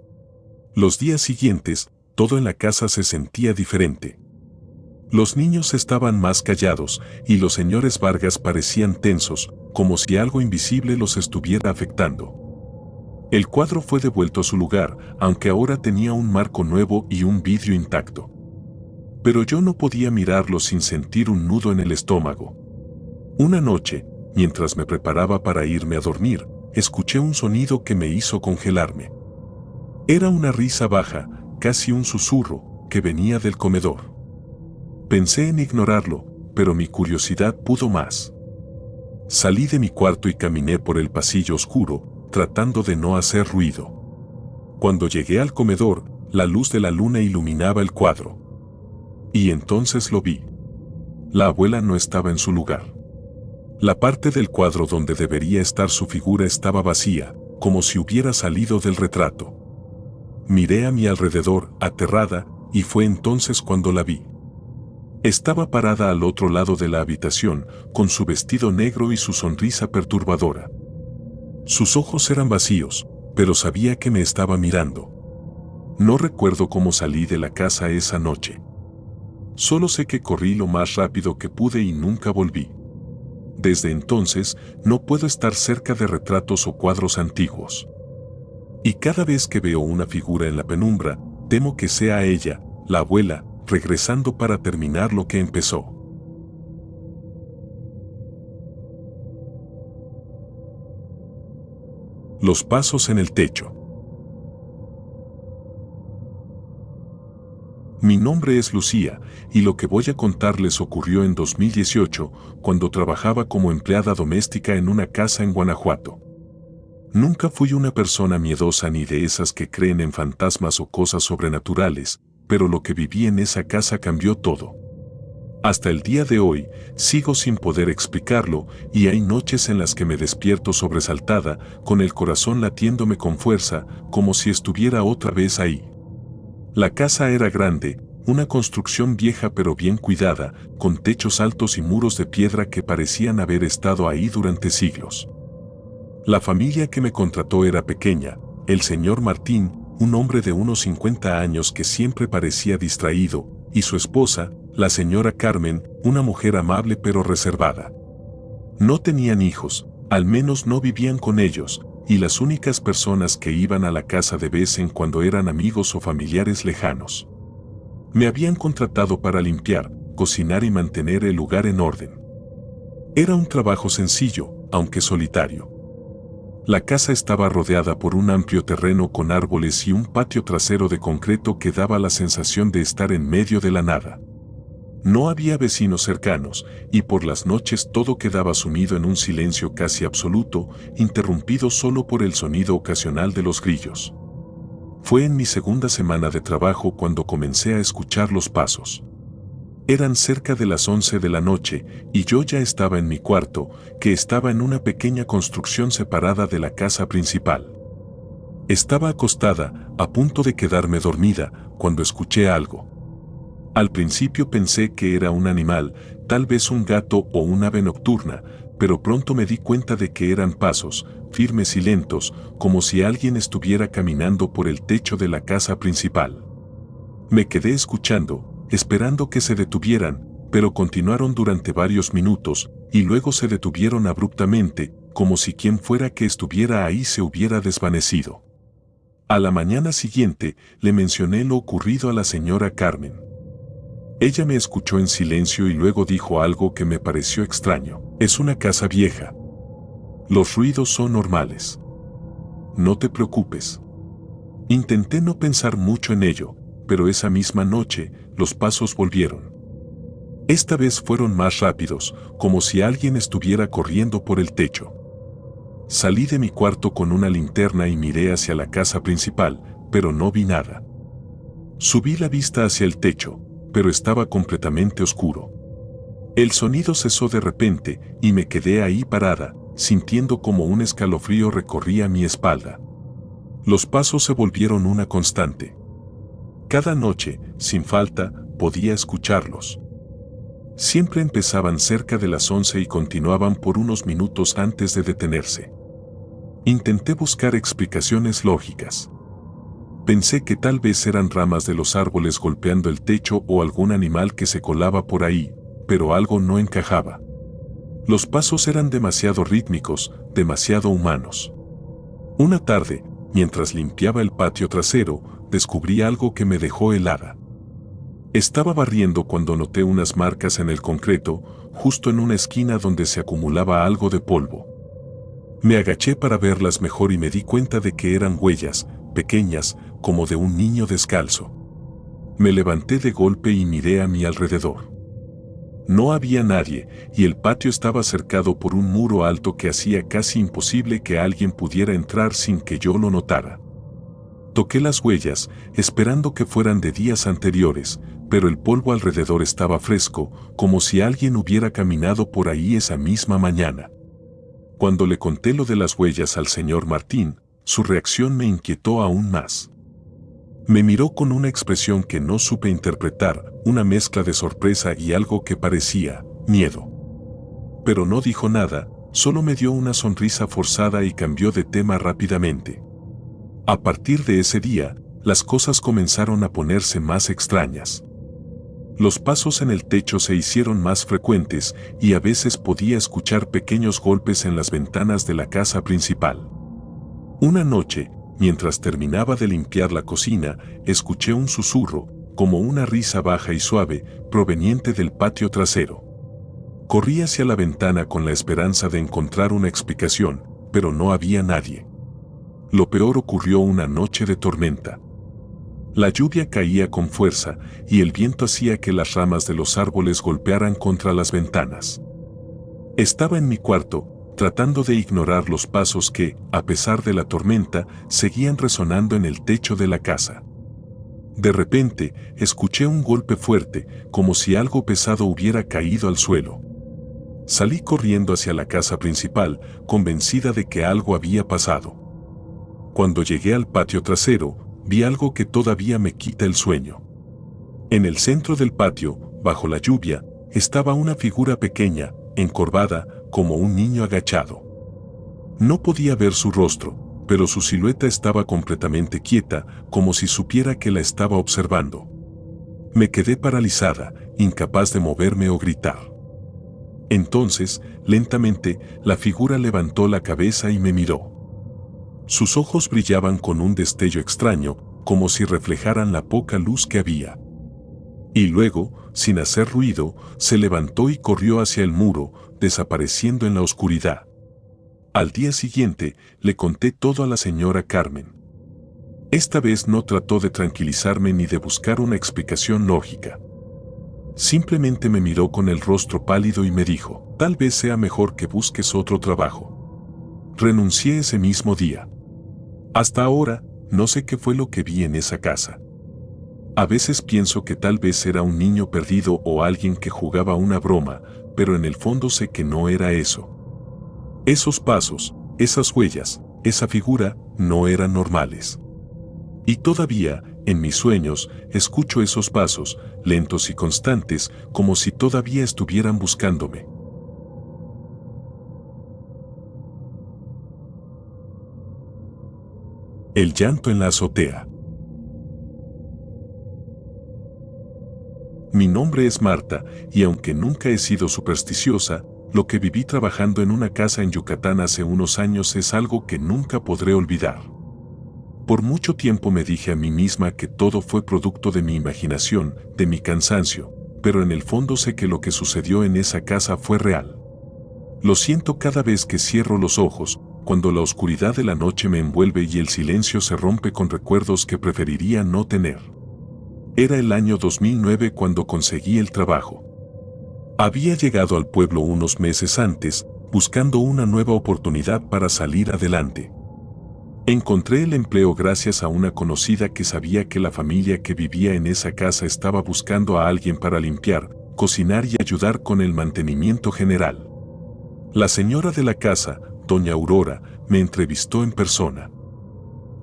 [SPEAKER 1] Los días siguientes, todo en la casa se sentía diferente. Los niños estaban más callados, y los señores Vargas parecían tensos, como si algo invisible los estuviera afectando. El cuadro fue devuelto a su lugar, aunque ahora tenía un marco nuevo y un vidrio intacto. Pero yo no podía mirarlo sin sentir un nudo en el estómago. Una noche, mientras me preparaba para irme a dormir, escuché un sonido que me hizo congelarme. Era una risa baja, casi un susurro, que venía del comedor. Pensé en ignorarlo, pero mi curiosidad pudo más. Salí de mi cuarto y caminé por el pasillo oscuro, tratando de no hacer ruido. Cuando llegué al comedor, la luz de la luna iluminaba el cuadro. Y entonces lo vi. La abuela no estaba en su lugar. La parte del cuadro donde debería estar su figura estaba vacía, como si hubiera salido del retrato. Miré a mi alrededor, aterrada, y fue entonces cuando la vi. Estaba parada al otro lado de la habitación, con su vestido negro y su sonrisa perturbadora. Sus ojos eran vacíos, pero sabía que me estaba mirando. No recuerdo cómo salí de la casa esa noche. Solo sé que corrí lo más rápido que pude y nunca volví. Desde entonces, no puedo estar cerca de retratos o cuadros antiguos. Y cada vez que veo una figura en la penumbra, temo que sea ella, la abuela, regresando para terminar lo que empezó. Los pasos en el techo. Mi nombre es Lucía, y lo que voy a contarles ocurrió en 2018, cuando trabajaba como empleada doméstica en una casa en Guanajuato. Nunca fui una persona miedosa ni de esas que creen en fantasmas o cosas sobrenaturales, pero lo que viví en esa casa cambió todo. Hasta el día de hoy, sigo sin poder explicarlo y hay noches en las que me despierto sobresaltada, con el corazón latiéndome con fuerza, como si estuviera otra vez ahí. La casa era grande, una construcción vieja pero bien cuidada, con techos altos y muros de piedra que parecían haber estado ahí durante siglos. La familia que me contrató era pequeña, el señor Martín, un hombre de unos 50 años que siempre parecía distraído, y su esposa, la señora Carmen, una mujer amable pero reservada. No tenían hijos, al menos no vivían con ellos, y las únicas personas que iban a la casa de vez en cuando eran amigos o familiares lejanos. Me habían contratado para limpiar, cocinar y mantener el lugar en orden. Era un trabajo sencillo, aunque solitario. La casa estaba rodeada por un amplio terreno con árboles y un patio trasero de concreto que daba la sensación de estar en medio de la nada. No había vecinos cercanos, y por las noches todo quedaba sumido en un silencio casi absoluto, interrumpido solo por el sonido ocasional de los grillos. Fue en mi segunda semana de trabajo cuando comencé a escuchar los pasos. Eran cerca de las 11 de la noche, y yo ya estaba en mi cuarto, que estaba en una pequeña construcción separada de la casa principal. Estaba acostada, a punto de quedarme dormida, cuando escuché algo. Al principio pensé que era un animal, tal vez un gato o un ave nocturna, pero pronto me di cuenta de que eran pasos, firmes y lentos, como si alguien estuviera caminando por el techo de la casa principal. Me quedé escuchando, esperando que se detuvieran, pero continuaron durante varios minutos, y luego se detuvieron abruptamente, como si quien fuera que estuviera ahí se hubiera desvanecido. A la mañana siguiente, le mencioné lo ocurrido a la señora Carmen. Ella me escuchó en silencio y luego dijo algo que me pareció extraño. Es una casa vieja. Los ruidos son normales. No te preocupes. Intenté no pensar mucho en ello, pero esa misma noche, los pasos volvieron. Esta vez fueron más rápidos, como si alguien estuviera corriendo por el techo. Salí de mi cuarto con una linterna y miré hacia la casa principal, pero no vi nada. Subí la vista hacia el techo, pero estaba completamente oscuro. El sonido cesó de repente y me quedé ahí parada, sintiendo como un escalofrío recorría mi espalda. Los pasos se volvieron una constante. Cada noche, sin falta, podía escucharlos. Siempre empezaban cerca de las 11 y continuaban por unos minutos antes de detenerse. Intenté buscar explicaciones lógicas. Pensé que tal vez eran ramas de los árboles golpeando el techo o algún animal que se colaba por ahí, pero algo no encajaba. Los pasos eran demasiado rítmicos, demasiado humanos. Una tarde, mientras limpiaba el patio trasero, descubrí algo que me dejó helada. Estaba barriendo cuando noté unas marcas en el concreto, justo en una esquina donde se acumulaba algo de polvo. Me agaché para verlas mejor y me di cuenta de que eran huellas, pequeñas, como de un niño descalzo. Me levanté de golpe y miré a mi alrededor. No había nadie, y el patio estaba cercado por un muro alto que hacía casi imposible que alguien pudiera entrar sin que yo lo notara. Toqué las huellas, esperando que fueran de días anteriores, pero el polvo alrededor estaba fresco, como si alguien hubiera caminado por ahí esa misma mañana. Cuando le conté lo de las huellas al señor Martín, su reacción me inquietó aún más. Me miró con una expresión que no supe interpretar, una mezcla de sorpresa y algo que parecía miedo. Pero no dijo nada, solo me dio una sonrisa forzada y cambió de tema rápidamente. A partir de ese día, las cosas comenzaron a ponerse más extrañas. Los pasos en el techo se hicieron más frecuentes y a veces podía escuchar pequeños golpes en las ventanas de la casa principal. Una noche, mientras terminaba de limpiar la cocina, escuché un susurro, como una risa baja y suave, proveniente del patio trasero. Corrí hacia la ventana con la esperanza de encontrar una explicación, pero no había nadie. Lo peor ocurrió una noche de tormenta. La lluvia caía con fuerza y el viento hacía que las ramas de los árboles golpearan contra las ventanas. Estaba en mi cuarto, tratando de ignorar los pasos que, a pesar de la tormenta, seguían resonando en el techo de la casa. De repente, escuché un golpe fuerte, como si algo pesado hubiera caído al suelo. Salí corriendo hacia la casa principal, convencida de que algo había pasado. Cuando llegué al patio trasero, vi algo que todavía me quita el sueño. En el centro del patio, bajo la lluvia, estaba una figura pequeña, encorvada, como un niño agachado. No podía ver su rostro, pero su silueta estaba completamente quieta, como si supiera que la estaba observando. Me quedé paralizada, incapaz de moverme o gritar. Entonces, lentamente, la figura levantó la cabeza y me miró. Sus ojos brillaban con un destello extraño, como si reflejaran la poca luz que había. Y luego, sin hacer ruido, se levantó y corrió hacia el muro, desapareciendo en la oscuridad. Al día siguiente, le conté todo a la señora Carmen. Esta vez no trató de tranquilizarme ni de buscar una explicación lógica. Simplemente me miró con el rostro pálido y me dijo, tal vez sea mejor que busques otro trabajo. Renuncié ese mismo día. Hasta ahora, no sé qué fue lo que vi en esa casa. A veces pienso que tal vez era un niño perdido o alguien que jugaba una broma, pero en el fondo sé que no era eso. Esos pasos, esas huellas, esa figura, no eran normales. Y todavía, en mis sueños, escucho esos pasos, lentos y constantes, como si todavía estuvieran buscándome. El llanto en la azotea. Mi nombre es Marta, y aunque nunca he sido supersticiosa, lo que viví trabajando en una casa en Yucatán hace unos años es algo que nunca podré olvidar. Por mucho tiempo me dije a mí misma que todo fue producto de mi imaginación, de mi cansancio, pero en el fondo sé que lo que sucedió en esa casa fue real. Lo siento cada vez que cierro los ojos, cuando la oscuridad de la noche me envuelve y el silencio se rompe con recuerdos que preferiría no tener. Era el año 2009 cuando conseguí el trabajo. Había llegado al pueblo unos meses antes, buscando una nueva oportunidad para salir adelante. Encontré el empleo gracias a una conocida que sabía que la familia que vivía en esa casa estaba buscando a alguien para limpiar, cocinar y ayudar con el mantenimiento general. La señora de la casa, doña Aurora, me entrevistó en persona.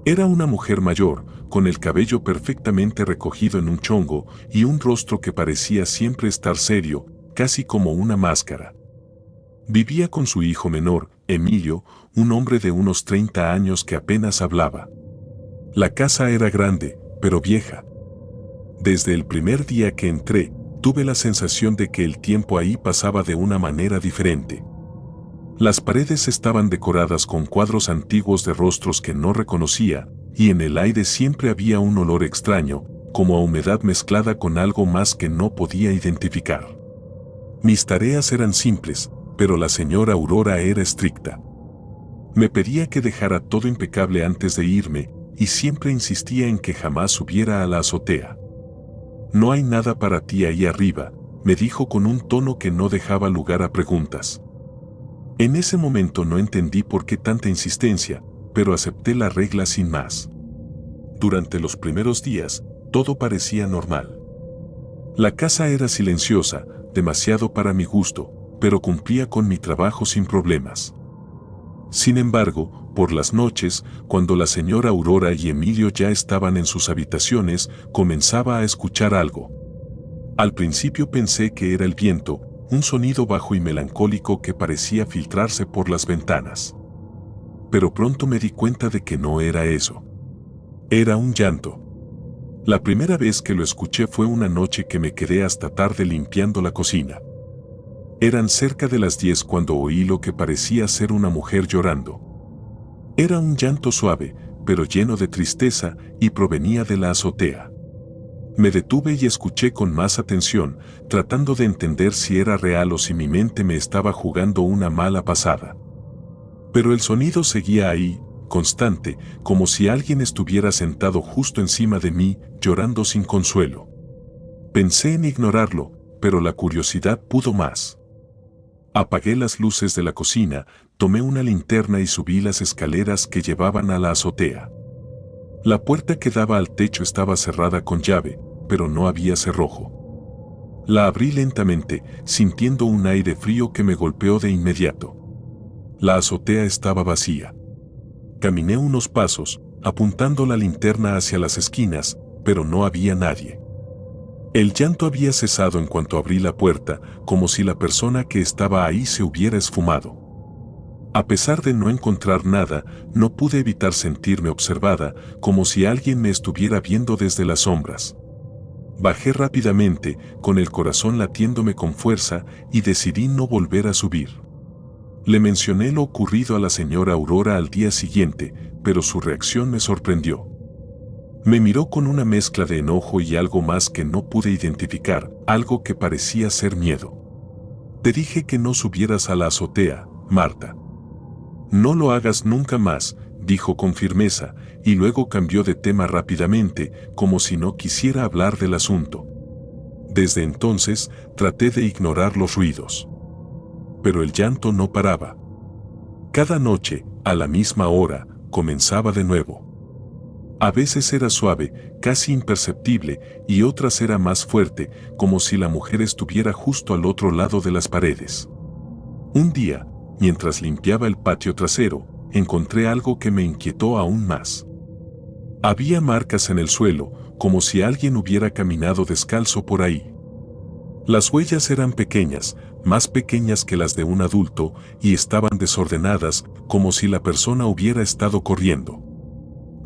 [SPEAKER 1] Era una mujer mayor, con el cabello perfectamente recogido en un chongo y un rostro que parecía siempre estar serio, casi como una máscara. Vivía con su hijo menor, Emilio, un hombre de unos 30 años que apenas hablaba. La casa era grande, pero vieja. Desde el primer día que entré, tuve la sensación de que el tiempo ahí pasaba de una manera diferente. Las paredes estaban decoradas con cuadros antiguos de rostros que no reconocía, y en el aire siempre había un olor extraño, como a humedad mezclada con algo más que no podía identificar. Mis tareas eran simples, pero la señora Aurora era estricta. Me pedía que dejara todo impecable antes de irme, y siempre insistía en que jamás subiera a la azotea. No hay nada para ti ahí arriba, me dijo con un tono que no dejaba lugar a preguntas. En ese momento no entendí por qué tanta insistencia, pero acepté la regla sin más. Durante los primeros días, todo parecía normal. La casa era silenciosa, demasiado para mi gusto, pero cumplía con mi trabajo sin problemas. Sin embargo, por las noches, cuando la señora Aurora y Emilio ya estaban en sus habitaciones, comenzaba a escuchar algo. Al principio pensé que era el viento, un sonido bajo y melancólico que parecía filtrarse por las ventanas. Pero pronto me di cuenta de que no era eso. Era un llanto. La primera vez que lo escuché fue una noche que me quedé hasta tarde limpiando la cocina. Eran cerca de las 10 cuando oí lo que parecía ser una mujer llorando. Era un llanto suave, pero lleno de tristeza, y provenía de la azotea. Me detuve y escuché con más atención, tratando de entender si era real o si mi mente me estaba jugando una mala pasada. Pero el sonido seguía ahí, constante, como si alguien estuviera sentado justo encima de mí, llorando sin consuelo. Pensé en ignorarlo, pero la curiosidad pudo más. Apagué las luces de la cocina, tomé una linterna y subí las escaleras que llevaban a la azotea. La puerta que daba al techo estaba cerrada con llave, pero no había cerrojo. La abrí lentamente, sintiendo un aire frío que me golpeó de inmediato. La azotea estaba vacía. Caminé unos pasos, apuntando la linterna hacia las esquinas, pero no había nadie. El llanto había cesado en cuanto abrí la puerta, como si la persona que estaba ahí se hubiera esfumado. A pesar de no encontrar nada, no pude evitar sentirme observada, como si alguien me estuviera viendo desde las sombras. Bajé rápidamente, con el corazón latiéndome con fuerza, y decidí no volver a subir. Le mencioné lo ocurrido a la señora Aurora al día siguiente, pero su reacción me sorprendió. Me miró con una mezcla de enojo y algo más que no pude identificar, algo que parecía ser miedo. Te dije que no subieras a la azotea, Marta. No lo hagas nunca más, dijo con firmeza, y luego cambió de tema rápidamente, como si no quisiera hablar del asunto. Desde entonces, traté de ignorar los ruidos. Pero el llanto no paraba. Cada noche, a la misma hora, comenzaba de nuevo. A veces era suave, casi imperceptible, y otras era más fuerte, como si la mujer estuviera justo al otro lado de las paredes. Un día, mientras limpiaba el patio trasero, encontré algo que me inquietó aún más. Había marcas en el suelo, como si alguien hubiera caminado descalzo por ahí. Las huellas eran pequeñas, más pequeñas que las de un adulto, y estaban desordenadas, como si la persona hubiera estado corriendo.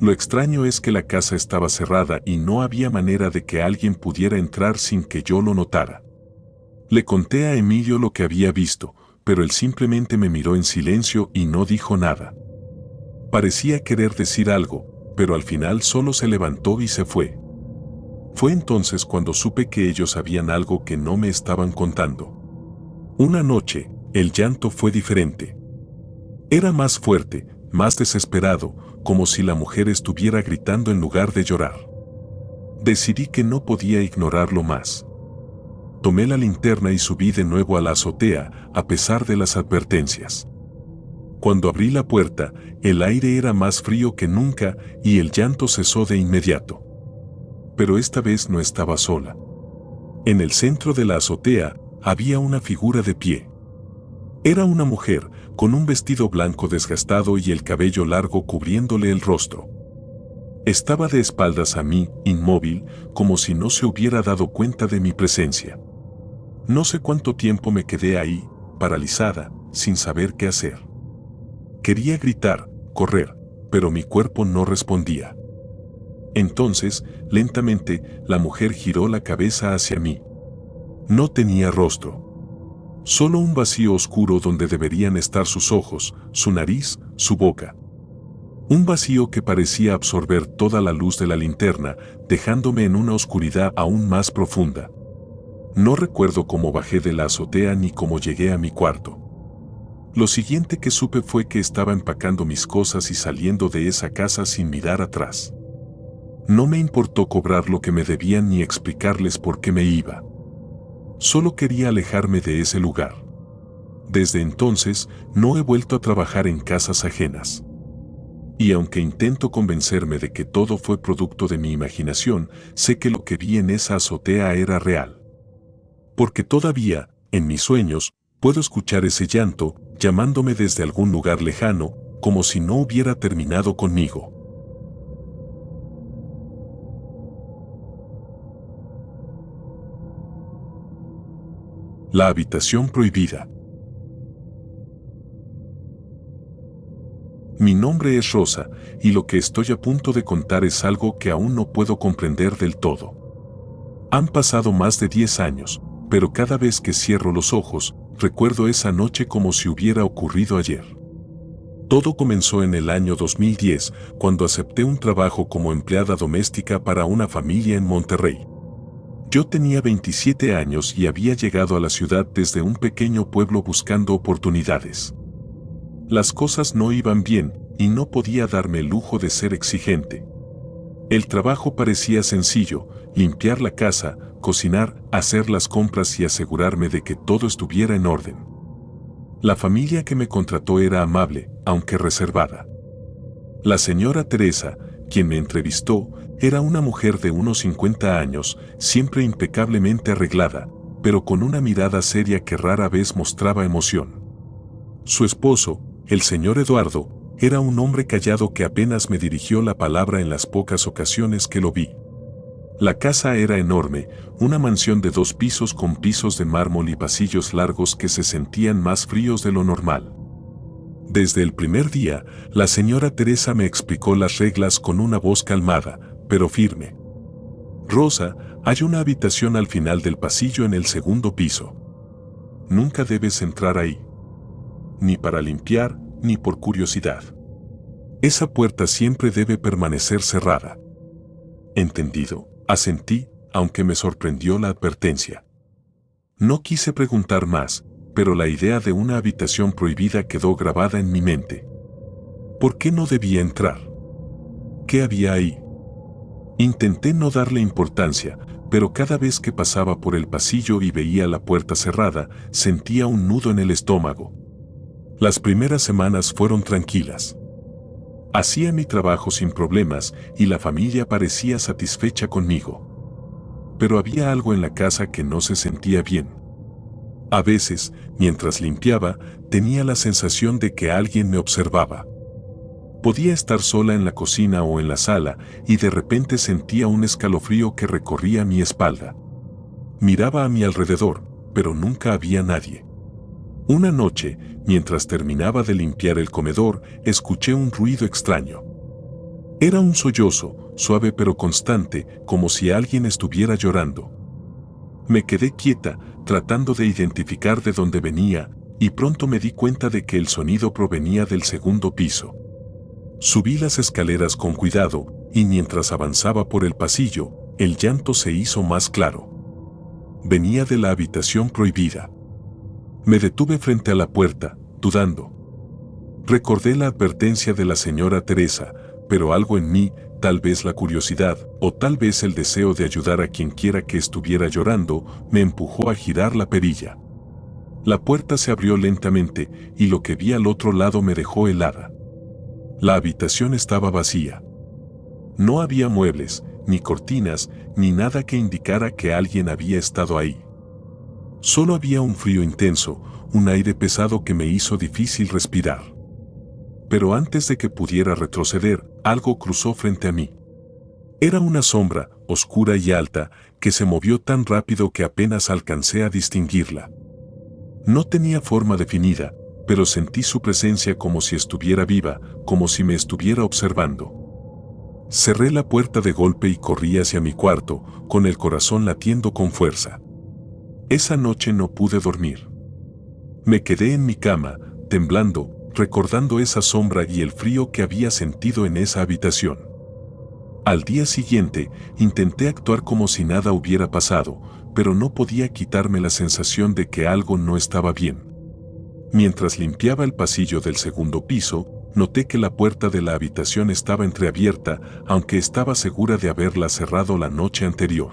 [SPEAKER 1] Lo extraño es que la casa estaba cerrada y no había manera de que alguien pudiera entrar sin que yo lo notara. Le conté a Emilio lo que había visto, pero él simplemente me miró en silencio y no dijo nada. Parecía querer decir algo, pero al final solo se levantó y se fue. Fue entonces cuando supe que ellos sabían algo que no me estaban contando. Una noche, el llanto fue diferente. Era más fuerte, más desesperado, como si la mujer estuviera gritando en lugar de llorar. Decidí que no podía ignorarlo más. Tomé la linterna y subí de nuevo a la azotea, a pesar de las advertencias. Cuando abrí la puerta, el aire era más frío que nunca y el llanto cesó de inmediato. Pero esta vez no estaba sola. En el centro de la azotea había una figura de pie. Era una mujer, con un vestido blanco desgastado y el cabello largo cubriéndole el rostro. Estaba de espaldas a mí, inmóvil, como si no se hubiera dado cuenta de mi presencia. No sé cuánto tiempo me quedé ahí, paralizada, sin saber qué hacer. Quería gritar, correr, pero mi cuerpo no respondía. Entonces, lentamente, la mujer giró la cabeza hacia mí. No tenía rostro. Solo un vacío oscuro donde deberían estar sus ojos, su nariz, su boca. Un vacío que parecía absorber toda la luz de la linterna, dejándome en una oscuridad aún más profunda. No recuerdo cómo bajé de la azotea ni cómo llegué a mi cuarto. Lo siguiente que supe fue que estaba empacando mis cosas y saliendo de esa casa sin mirar atrás. No me importó cobrar lo que me debían ni explicarles por qué me iba. Solo quería alejarme de ese lugar. Desde entonces, no he vuelto a trabajar en casas ajenas. Y aunque intento convencerme de que todo fue producto de mi imaginación, sé que lo que vi en esa azotea era real. Porque todavía, en mis sueños, puedo escuchar ese llanto, llamándome desde algún lugar lejano, como si no hubiera terminado conmigo. La habitación prohibida. Mi nombre es Rosa, y lo que estoy a punto de contar es algo que aún no puedo comprender del todo. Han pasado más de 10 años, pero cada vez que cierro los ojos, recuerdo esa noche como si hubiera ocurrido ayer. Todo comenzó en el año 2010, cuando acepté un trabajo como empleada doméstica para una familia en Monterrey. Yo tenía 27 años y había llegado a la ciudad desde un pequeño pueblo buscando oportunidades. Las cosas no iban bien, y no podía darme el lujo de ser exigente. El trabajo parecía sencillo: limpiar la casa, cocinar, hacer las compras y asegurarme de que todo estuviera en orden. La familia que me contrató era amable, aunque reservada. La señora Teresa, quien me entrevistó, era una mujer de unos 50 años, siempre impecablemente arreglada, pero con una mirada seria que rara vez mostraba emoción. Su esposo, el señor Eduardo, era un hombre callado que apenas me dirigió la palabra en las pocas ocasiones que lo vi. La casa era enorme, una mansión de 2 pisos con pisos de mármol y pasillos largos que se sentían más fríos de lo normal. Desde el primer día, la señora Teresa me explicó las reglas con una voz calmada, pero firme. Rosa, hay una habitación al final del pasillo en el segundo piso. Nunca debes entrar ahí. Ni para limpiar, ni por curiosidad. Esa puerta siempre debe permanecer cerrada. Entendido, asentí, aunque me sorprendió la advertencia. No quise preguntar más, pero la idea de una habitación prohibida quedó grabada en mi mente. ¿Por qué no debía entrar? ¿Qué había ahí? Intenté no darle importancia, pero cada vez que pasaba por el pasillo y veía la puerta cerrada, sentía un nudo en el estómago. Las primeras semanas fueron tranquilas. Hacía mi trabajo sin problemas y la familia parecía satisfecha conmigo. Pero había algo en la casa que no se sentía bien. A veces, mientras limpiaba, tenía la sensación de que alguien me observaba. Podía estar sola en la cocina o en la sala y de repente sentía un escalofrío que recorría mi espalda. Miraba a mi alrededor, pero nunca había nadie. Una noche, mientras terminaba de limpiar el comedor, escuché un ruido extraño. Era un sollozo, suave pero constante, como si alguien estuviera llorando. Me quedé quieta, tratando de identificar de dónde venía, y pronto me di cuenta de que el sonido provenía del segundo piso. Subí las escaleras con cuidado, y mientras avanzaba por el pasillo, el llanto se hizo más claro. Venía de la habitación prohibida. Me detuve frente a la puerta, dudando. Recordé la advertencia de la señora Teresa, pero algo en mí, tal vez la curiosidad, o tal vez el deseo de ayudar a quien quiera que estuviera llorando, me empujó a girar la perilla. La puerta se abrió lentamente, y lo que vi al otro lado me dejó helada. La habitación estaba vacía. No había muebles, ni cortinas, ni nada que indicara que alguien había estado ahí. Solo había un frío intenso, un aire pesado que me hizo difícil respirar. Pero antes de que pudiera retroceder, algo cruzó frente a mí. Era una sombra, oscura y alta, que se movió tan rápido que apenas alcancé a distinguirla. No tenía forma definida, pero sentí su presencia como si estuviera viva, como si me estuviera observando. Cerré la puerta de golpe y corrí hacia mi cuarto, con el corazón latiendo con fuerza. Esa noche no pude dormir. Me quedé en mi cama, temblando, recordando esa sombra y el frío que había sentido en esa habitación. Al día siguiente, intenté actuar como si nada hubiera pasado, pero no podía quitarme la sensación de que algo no estaba bien. Mientras limpiaba el pasillo del segundo piso, noté que la puerta de la habitación estaba entreabierta, aunque estaba segura de haberla cerrado la noche anterior.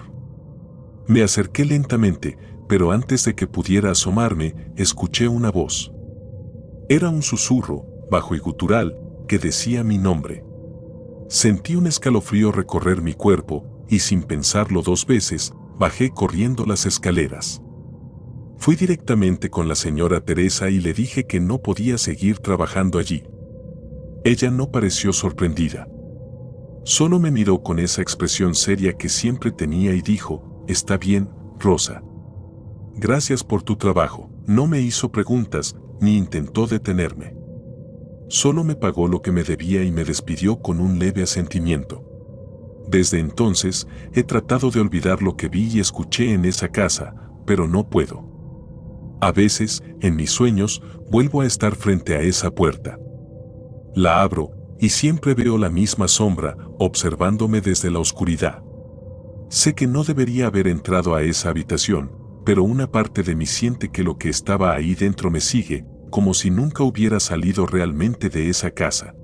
[SPEAKER 1] Me acerqué lentamente, pero antes de que pudiera asomarme, escuché una voz. Era un susurro, bajo y gutural, que decía mi nombre. Sentí un escalofrío recorrer mi cuerpo, y sin pensarlo 2 veces, bajé corriendo las escaleras. Fui directamente con la señora Teresa y le dije que no podía seguir trabajando allí. Ella no pareció sorprendida. Solo me miró con esa expresión seria que siempre tenía y dijo, «Está bien, Rosa. Gracias por tu trabajo». No me hizo preguntas, ni intentó detenerme. Solo me pagó lo que me debía y me despidió con un leve asentimiento. Desde entonces, he tratado de olvidar lo que vi y escuché en esa casa, pero no puedo. A veces, en mis sueños, vuelvo a estar frente a esa puerta. La abro, y siempre veo la misma sombra, observándome desde la oscuridad. Sé que no debería haber entrado a esa habitación, pero una parte de mí siente que lo que estaba ahí dentro me sigue, como si nunca hubiera salido realmente de esa casa.